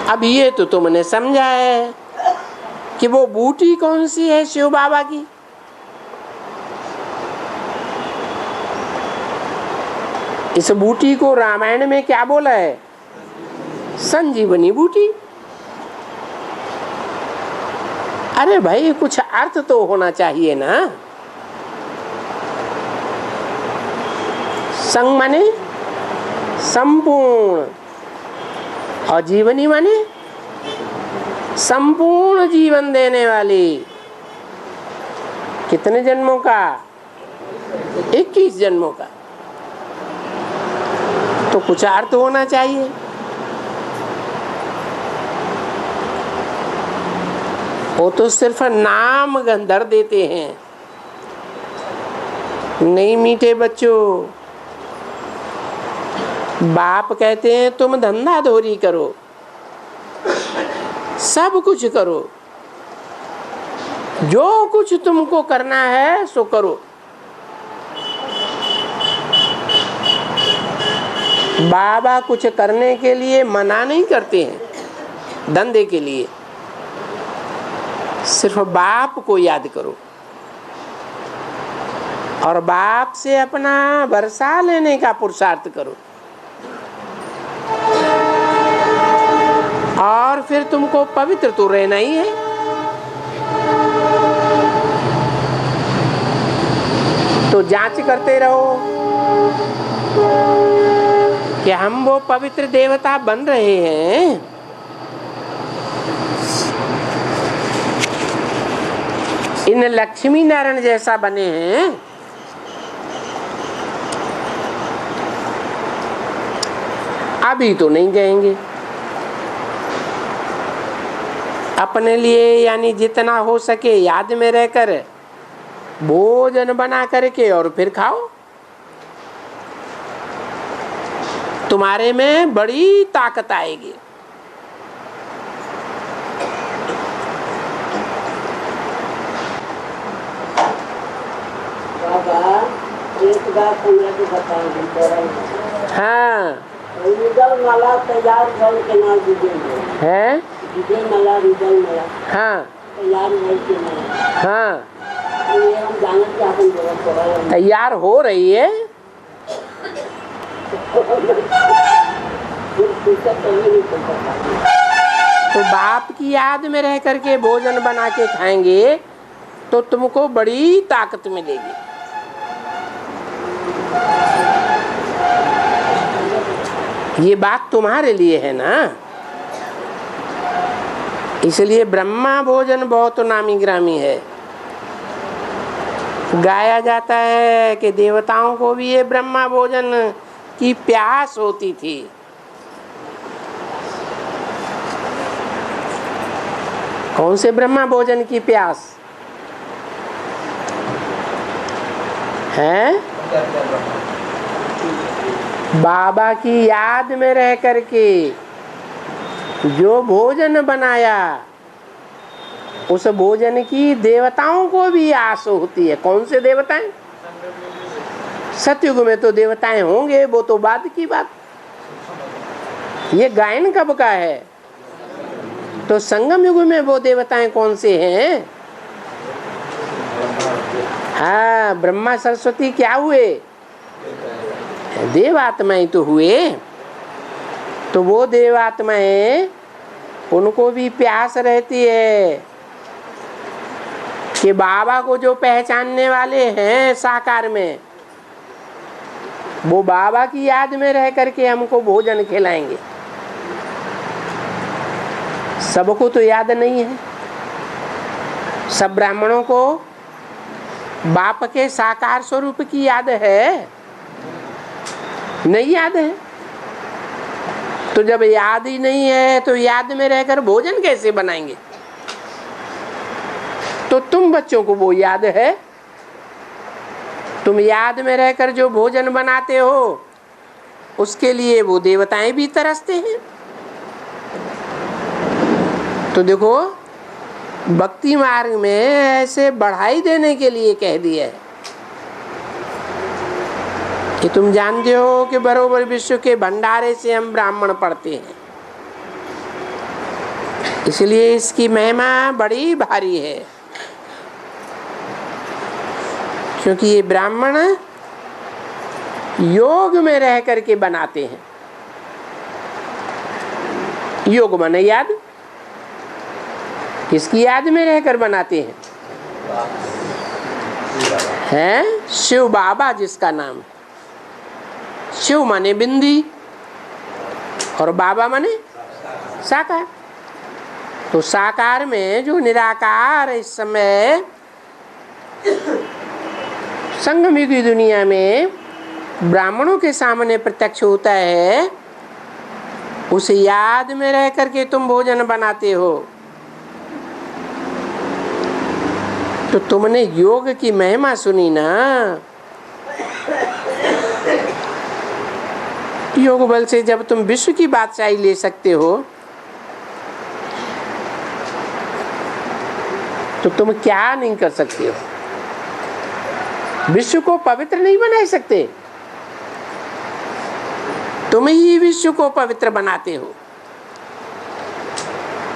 अब ये तो तुमने समझा है कि वो बूटी कौन सी है शिव बाबा की। इस बूटी को रामायण में क्या बोला है? संजीवनी बूटी। अरे भाई, कुछ अर्थ तो होना चाहिए ना। संग माने संपूर्ण और जीवनी माने संपूर्ण जीवन देने वाली। कितने जन्मों का? 21 जन्मों का। तो कुछ अर्थ होना चाहिए। वो तो सिर्फ नाम गंधर देते हैं। नहीं मीठे बच्चों, बाप कहते हैं तुम धंधा धोरी करो, सब कुछ करो, जो कुछ तुमको करना है सो करो। बाबा कुछ करने के लिए मना नहीं करते हैं धंधे के लिए, सिर्फ बाप को याद करो और बाप से अपना भरोसा लेने का पुरुषार्थ करो और फिर तुमको पवित्र तो रहना ही है। तो जांच करते रहो कि हम वो पवित्र देवता बन रहे हैं। इन लक्ष्मी नारायण जैसा बने हैं। अभी तो नहीं जाएंगे। अपने लिए यानी जितना हो सके याद में रहकर भोजन बना करके और फिर खाओ। तुम्हारे में बड़ी ताकत आएगी। बाबा एक बात मुझे बताओ। हाँ, रिजल माला तैयार भल के ना दीजिए है। रिजल माला हाँ तैयार भल के ना। हाँ, ये हम जानते हैं अपन जरूरत तैयार हो रही है। तो बाप की याद में रह करके भोजन बना के खाएंगे तो तुमको बड़ी ताकत मिलेगी। ये बात तुम्हारे लिए है ना। इसलिए ब्रह्मा भोजन बहुत नामी ग्रामी है। गाया जाता है कि देवताओं को भी ये ब्रह्मा भोजन की प्यास होती थी। कौन से ब्रह्मा भोजन की प्यास है? बाबा की याद में रह करके जो भोजन बनाया उस भोजन की देवताओं को भी आस होती है। कौन से देवताएं? सतयुग में तो देवताएं होंगे, वो तो बाद की बात। ये गायन कब का है? तो संगम युग में वो देवताएं कौन से हैं? हाँ, ब्रह्मा सरस्वती क्या हुए? देवात्माएं तो हुए। तो वो देवात्माएं, उनको भी प्यास रहती है कि बाबा को जो पहचानने वाले हैं साकार में, वो बाबा की याद में रह करके हमको भोजन खिलाएंगे। सबको तो याद नहीं है। सब ब्राह्मणों को बाप के साकार स्वरूप की याद है? नहीं याद है। तो जब याद ही नहीं है तो याद में रहकर भोजन कैसे बनाएंगे? तो तुम बच्चों को वो याद है। तुम याद में रहकर जो भोजन बनाते हो उसके लिए वो देवताएं भी तरसते हैं। तो देखो, भक्ति मार्ग में ऐसे बढ़ाई देने के लिए कह दिया है कि तुम जानते हो कि बरोबर विश्व के भंडारे से हम ब्राह्मण पढ़ते हैं, इसलिए इसकी महिमा बड़ी भारी है। क्योंकि ये ब्राह्मण योग में रह करके बनाते हैं। योग माने याद। किसकी याद में रहकर बनाते हैं? हैं? शिव बाबा जिसका नाम। शिव माने बिंदी और बाबा माने साकार। तो साकार में जो निराकार इस समय संगम युग की दुनिया में ब्राह्मणों के सामने प्रत्यक्ष होता है, उस याद में रह करके तुम भोजन बनाते हो। तो तुमने योग की महिमा सुनी ना। योग बल से जब तुम विश्व की बादशाही ले सकते हो तो तुम क्या नहीं कर सकते हो? विश्व को पवित्र नहीं बना सकते? तुम ही विश्व को पवित्र बनाते हो,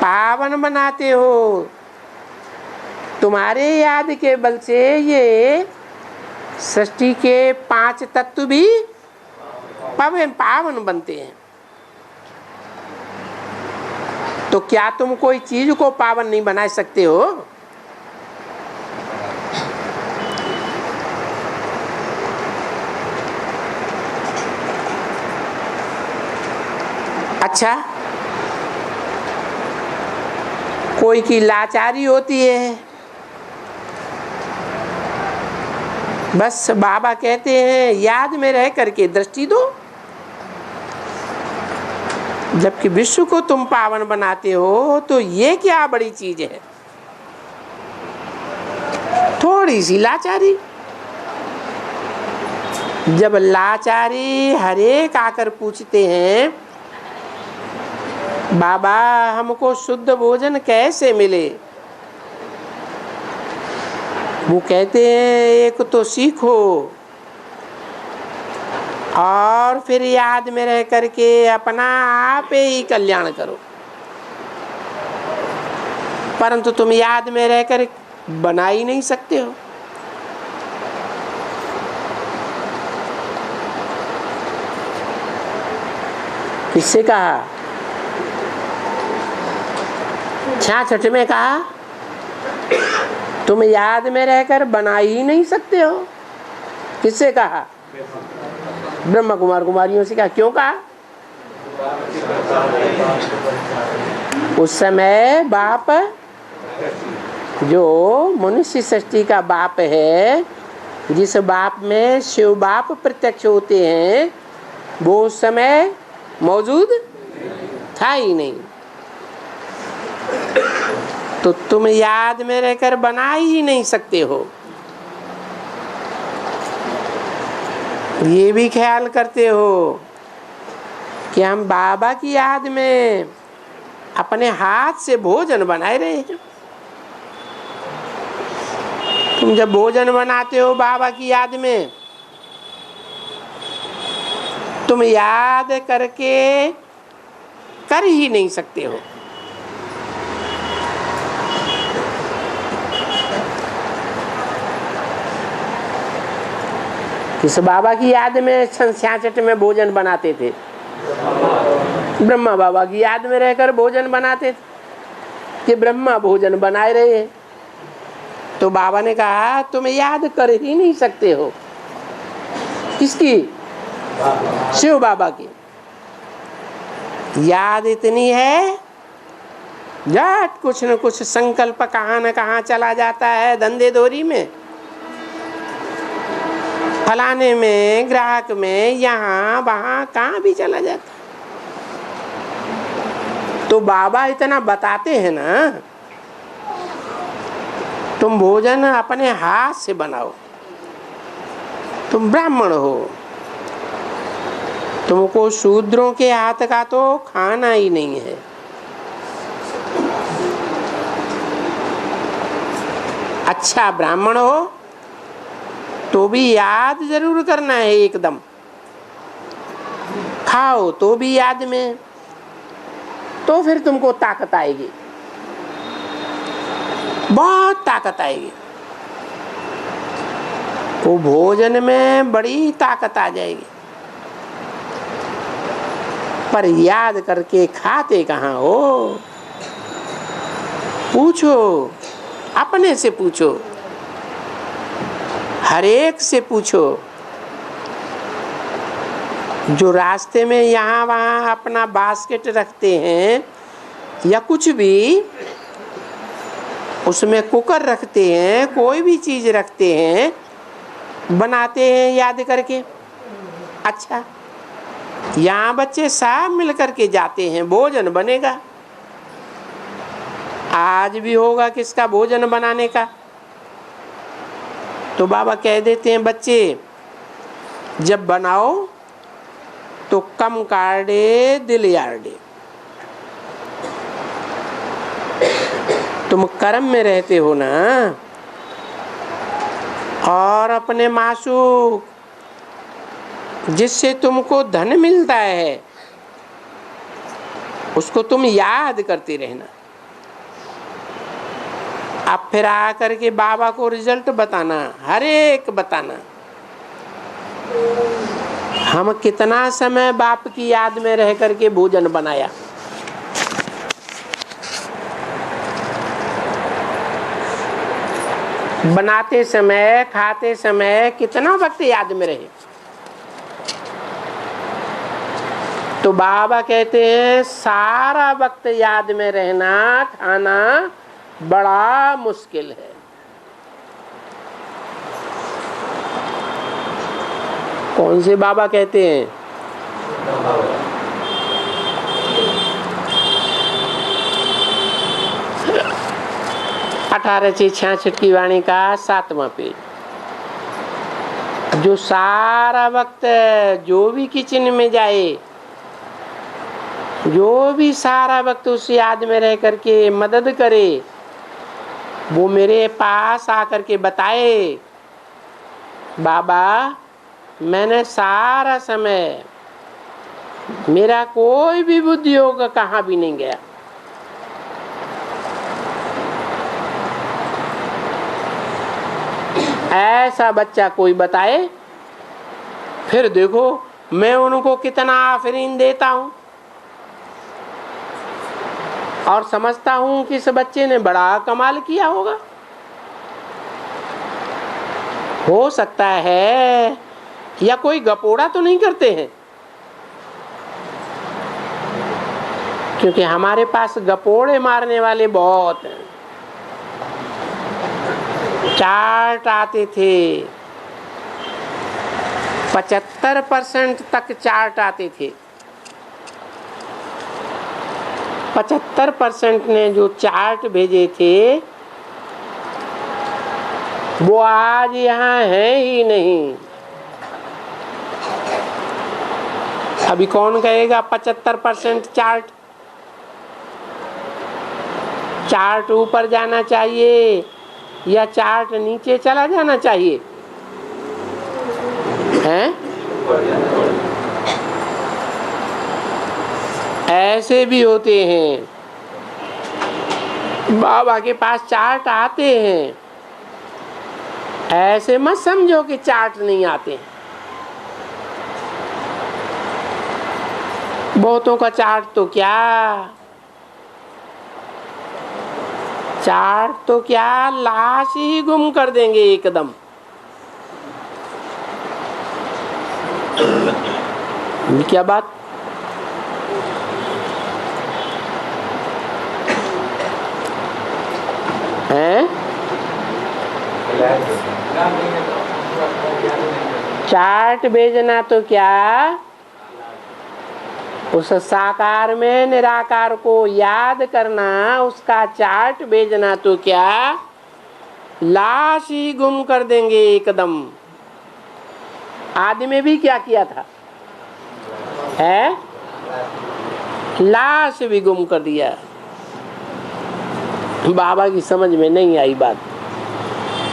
पावन बनाते हो। तुम्हारे याद के बल से ये सृष्टि के 5 तत्व भी पावन बनते हैं। तो क्या तुम कोई चीज को पावन नहीं बना सकते हो? अच्छा, कोई की लाचारी होती है, बस बाबा कहते हैं याद में रह करके दृष्टि दो। जबकि विश्व को तुम पावन बनाते हो तो ये क्या बड़ी चीज है? थोड़ी सी लाचारी। जब लाचारी हरेक आकर पूछते हैं बाबा हमको शुद्ध भोजन कैसे मिले, वो कहते हैं एक तो सीखो और फिर याद में रह करके अपना आप ही कल्याण करो। परंतु तुम याद में रहकर बना ही नहीं सकते हो। किससे कहा? 66 में कहा तुम याद में रहकर बना ही नहीं सकते हो। किससे कहा? ब्रह्मा कुमार कुमारियों से कहा। क्यों कहा? उस समय बाप जो मनुष्य सृष्टि का बाप है, जिस बाप में शिव बाप प्रत्यक्ष होते हैं, वो उस समय मौजूद था ही नहीं। तो तुम याद में रहकर बना ही नहीं सकते हो। ये भी ख्याल करते हो कि हम बाबा की याद में अपने हाथ से भोजन बनाए रहे हैं। तुम जब भोजन बनाते हो बाबा की याद में, तुम याद करके कर ही नहीं सकते हो। इस बाबा की याद में 66 में भोजन बनाते थे। ब्रह्मा बाबा की याद में रहकर भोजन बनाते थे कि ब्रह्मा भोजन बनाए रहे हैं। तो बाबा ने कहा तुम याद कर ही नहीं सकते हो। किसकी? शिव बाबा की याद इतनी है, झट कुछ न कुछ संकल्प कहाँ न कहाँ चला जाता है, धंधे दोरी में, फलाने में, ग्राहक में, यहाँ वहाँ कहाँ भी चला जाता। तो बाबा इतना बताते हैं ना, तुम भोजन अपने हाथ से बनाओ, तुम ब्राह्मण हो, तुमको शूद्रों के हाथ का तो खाना ही नहीं है। अच्छा ब्राह्मण हो तो भी याद जरूर करना है, एकदम खाओ तो भी याद में, तो फिर तुमको ताकत आएगी, बहुत ताकत आएगी। वो भोजन में बड़ी ताकत आ जाएगी, पर याद करके खाते कहाँ हो? पूछो, अपने से पूछो, हर एक से पूछो। जो रास्ते में यहाँ वहाँ अपना बास्केट रखते हैं या कुछ भी, उसमें कुकर रखते हैं, कोई भी चीज रखते हैं, बनाते हैं याद करके। अच्छा यहाँ बच्चे सब मिल करके जाते हैं, भोजन बनेगा। आज भी होगा किसका भोजन बनाने का? तो बाबा कह देते हैं बच्चे जब बनाओ तो कम काढ़े दिल यार्डे। तुम कर्म में रहते हो ना, और अपने मासूक जिससे तुमको धन मिलता है उसको तुम याद करते रहना। अब फिर आकर के बाबा को रिजल्ट बताना, हर एक बताना, हम कितना समय बाप की याद में रह करके भोजन बनाया। बनाते समय, खाते समय कितना वक्त याद में रहे। तो बाबा कहते हैं सारा वक्त याद में रहना, खाना बड़ा मुश्किल है। कौन से बाबा कहते हैं? 1866 की वाणी का 7वां पेज। जो सारा वक्त जो भी किचन में जाए, जो भी सारा वक्त उस याद में रह करके मदद करे, वो मेरे पास आकर के बताए बाबा मैंने सारा समय, मेरा कोई भी बुद्धि योग कहाँ भी नहीं गया। ऐसा बच्चा कोई बताए, फिर देखो मैं उनको कितना आफरीन देता हूँ और समझता हूँ कि इस बच्चे ने बड़ा कमाल किया होगा। हो सकता है या कोई गपोड़ा तो नहीं करते हैं, क्योंकि हमारे पास गपोड़े मारने वाले बहुत हैं। चार्ट आते थे, 75% तक चार्ट आते थे। 75% ने जो चार्ट भेजे थे वो आज यहाँ है ही नहीं। अभी कौन कहेगा 75% चार्ट? चार्ट ऊपर जाना चाहिए या चार्ट नीचे चला जाना चाहिए? हैं? ऐसे भी होते हैं, बाबा के पास चार्ट आते हैं, ऐसे मत समझो कि चार्ट नहीं आते। बहुतों का चार्ट तो क्या, चार्ट तो क्या लाश ही गुम कर देंगे एकदम। ये क्या बात? हैं? चार्ट भेजना तो क्या, उस साकार में निराकार को याद करना, उसका चार्ट भेजना तो क्या, लाश ही गुम कर देंगे एकदम। आदि में भी क्या किया था है? लाश भी गुम कर दिया। बाबा की समझ में नहीं आई बात।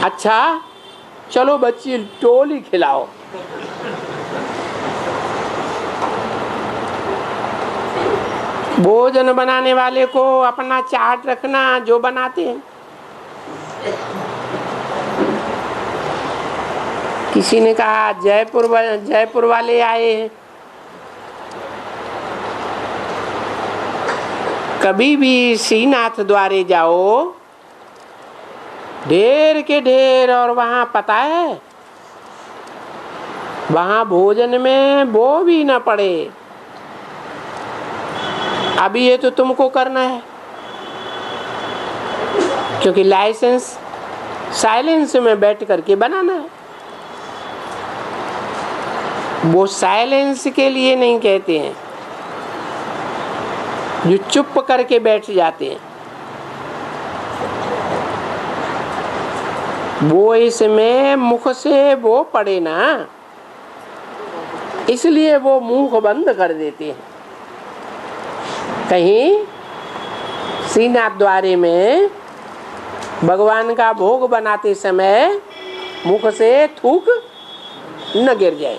अच्छा चलो बच्ची टोली खिलाओ। भोजन बनाने वाले को अपना चार्ट रखना, जो बनाते हैं। किसी ने कहा जयपुर वाले आए हैं। कभी भी श्रीनाथ द्वारे जाओ, ढेर के ढेर, और वहां पता है वहां भोजन में वो भी ना पड़े। अभी ये तो तुमको करना है, क्योंकि लाइसेंस साइलेंस में बैठ करके बनाना है। वो साइलेंस के लिए नहीं कहते हैं, जो चुप करके बैठ जाते हैं वो इसमें मुख से वो पड़े ना, इसलिए वो मुंह बंद कर देते हैं। कहीं श्रीनाथ द्वारे में भगवान का भोग बनाते समय मुख से थूक न गिर जाए,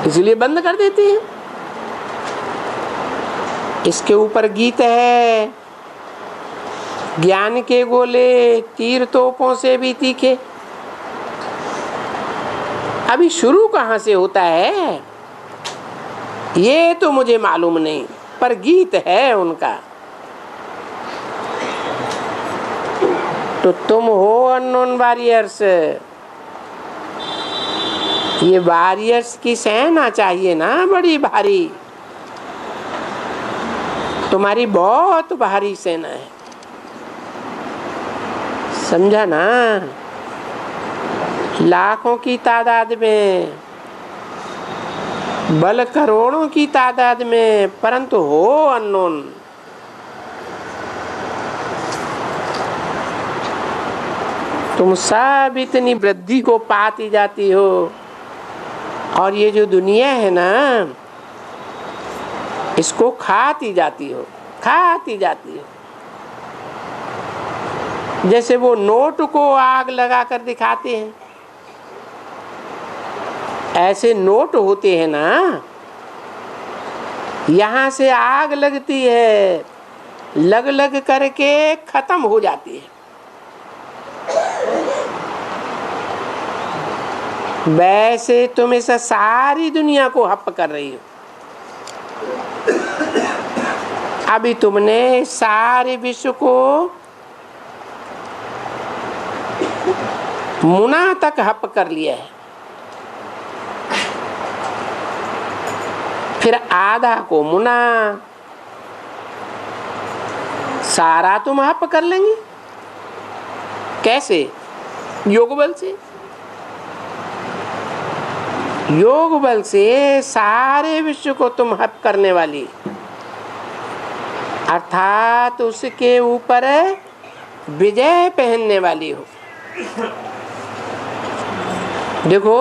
इसलिए बंद कर देते हैं। इसके ऊपर गीत है, ज्ञान के गोले तीर तोपों से भी तीखे। अभी शुरू कहाँ से होता है ये तो मुझे मालूम नहीं, पर गीत है उनका। तो तुम हो अननोन वॉरियर्स, ये वॉरियर्स की सेना चाहिए ना, बड़ी भारी। तुम्हारी बहुत भारी सेना है, समझा ना? लाखों की तादाद में, बल करोड़ों की तादाद में, परंतु हो अननोन। तुम सब इतनी वृद्धि को पाती जाती हो, और ये जो दुनिया है ना, इसको खाती जाती हो, खाती जाती हो। जैसे वो नोट को आग लगा कर दिखाते हैं, ऐसे नोट होते हैं ना, यहाँ से आग लगती है, लग लग करके खत्म हो जाती है। वैसे तुम इस सारी दुनिया को हप कर रही हो। अभी तुमने सारे विश्व को मुना तक हप कर लिया है, फिर आधा को मुना, सारा तुम हप कर लेंगे। कैसे? योग बल से। योग बल से सारे विश्व को तुम हप करने वाली, अर्थात उसके ऊपर विजय पहनने वाली हो। देखो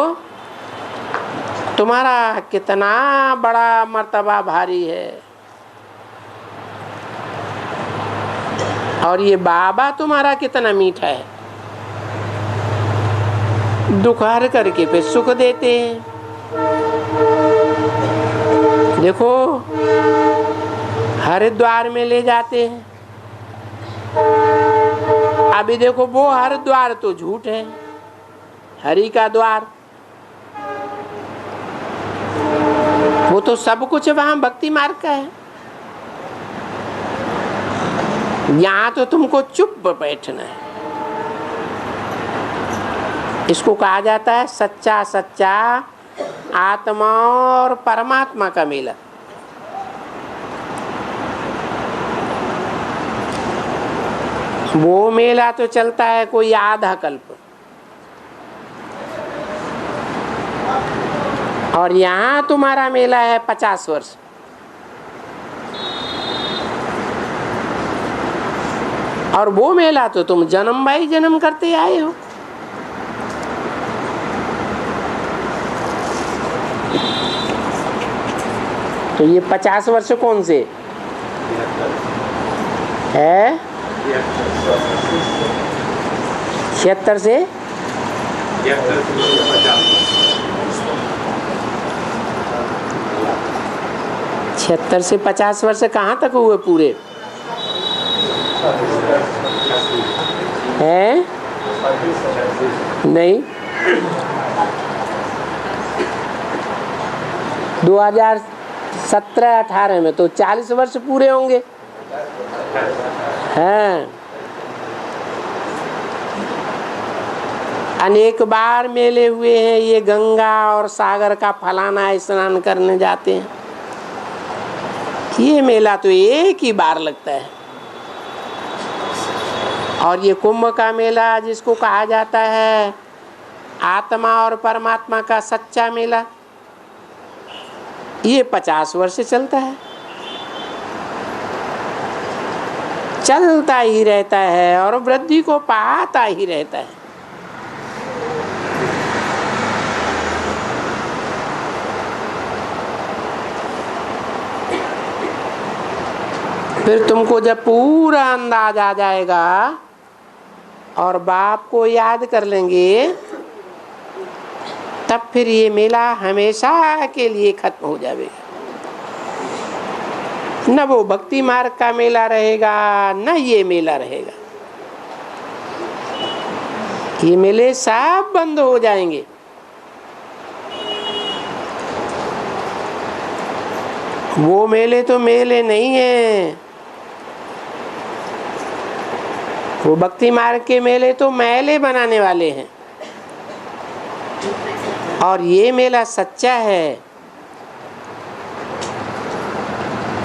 तुम्हारा कितना बड़ा मर्तबा भारी है, और ये बाबा तुम्हारा कितना मीठा है। दुख हर करके फिर सुख देते हैं। देखो हरिद्वार में ले जाते हैं, अभी देखो वो हरिद्वार तो झूठ है, हरि का द्वार। वो तो सब कुछ वहां भक्ति मार्ग का है। यहाँ तो तुमको चुप बैठना है। इसको कहा जाता है सच्चा सच्चा आत्मा और परमात्मा का मेला। वो मेला तो चलता है कोई आधा कल्प, और यहाँ तुम्हारा मेला है 50 वर्ष। और वो मेला तो तुम जन्म बाई जन्म करते आए हो। तो ये 50 वर्ष कौन से है? 76 से 76 से 50 वर्ष कहाँ तक हुए पूरे हैं? नहीं, 2017-18 में तो 40 वर्ष पूरे होंगे हैं। अनेक बार मेले हुए हैं। ये गंगा और सागर का फलाना स्नान करने जाते हैं, ये मेला तो एक ही बार लगता है। और ये कुंभ का मेला जिसको कहा जाता है आत्मा और परमात्मा का सच्चा मेला, ये 50 वर्ष चलता है, चलता ही रहता है और वृद्धि को पाता ही रहता है। फिर तुमको जब पूरा अंदाज आ जाएगा और बाप को याद कर लेंगे, तब फिर ये मेला हमेशा के लिए खत्म हो जाएगा। न वो भक्ति मार्ग का मेला रहेगा, न ये मेला रहेगा। ये मेले सब बंद हो जाएंगे। वो मेले तो मेले नहीं है, वो भक्ति मार्ग के मेले तो मेले बनाने वाले हैं। और ये मेला सच्चा है।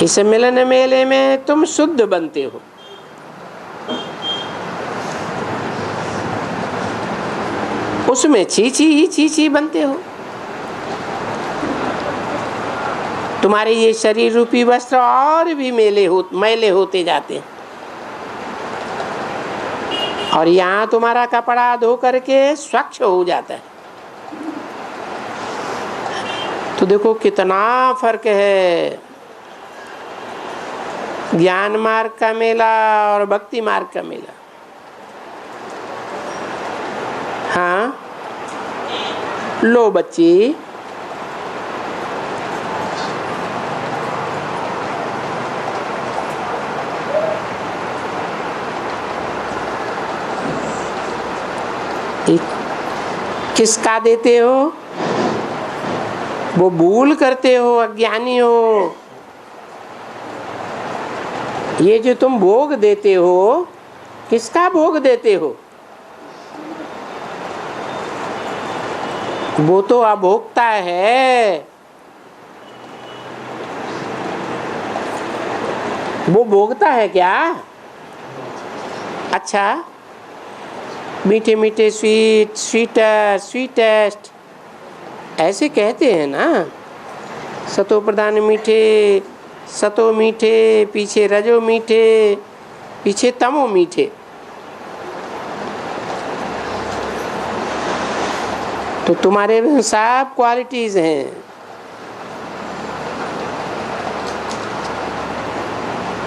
इस मिलन मेले में तुम शुद्ध बनते हो। उसमें छीछी ही छीछी बनते हो। तुम्हारे ये शरीर रूपी वस्त्र और भी मैले होते जाते हैं। और यहाँ तुम्हारा कपड़ा धो करके स्वच्छ हो जाता है। तो देखो कितना फर्क है ज्ञान मार्ग का मेला और भक्ति मार्ग का मेला। हाँ, लो बच्ची, किसका देते हो? वो भूल करते हो, अज्ञानी हो। ये जो तुम भोग देते हो, किसका भोग देते हो? वो तो अभोक्ता है। वो भोगता है क्या? अच्छा, मीठे मीठे स्वीटेस्ट ऐसे कहते हैं ना। सतो प्रधान मीठे, सतो मीठे, पीछे रजो मीठे, पीछे तमो मीठे। तो तुम्हारे में सब क्वालिटीज हैं।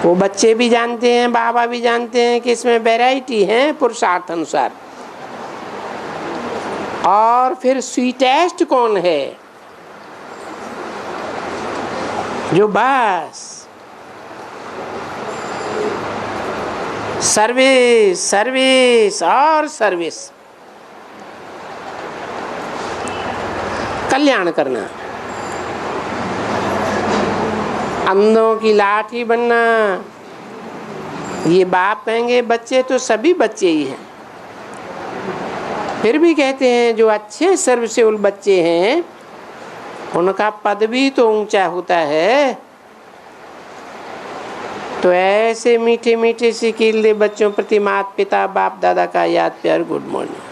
वो बच्चे भी जानते हैं, बाबा भी जानते हैं कि इसमें वैरायटी है पुरुषार्थ अनुसार। और फिर स्वीटेस्ट कौन है? जो बस सर्विस सर्विस और सर्विस, कल्याण करना, अंधों की लाठी बनना। ये बाप कहेंगे बच्चे तो सभी बच्चे ही हैं। फिर भी कहते हैं जो अच्छे सर्वसेवल बच्चे हैं उनका पद भी तो ऊंचा होता है। तो ऐसे मीठे मीठे से कीले बच्चों प्रति माता पिता बाप दादा का याद प्यार गुड मॉर्निंग।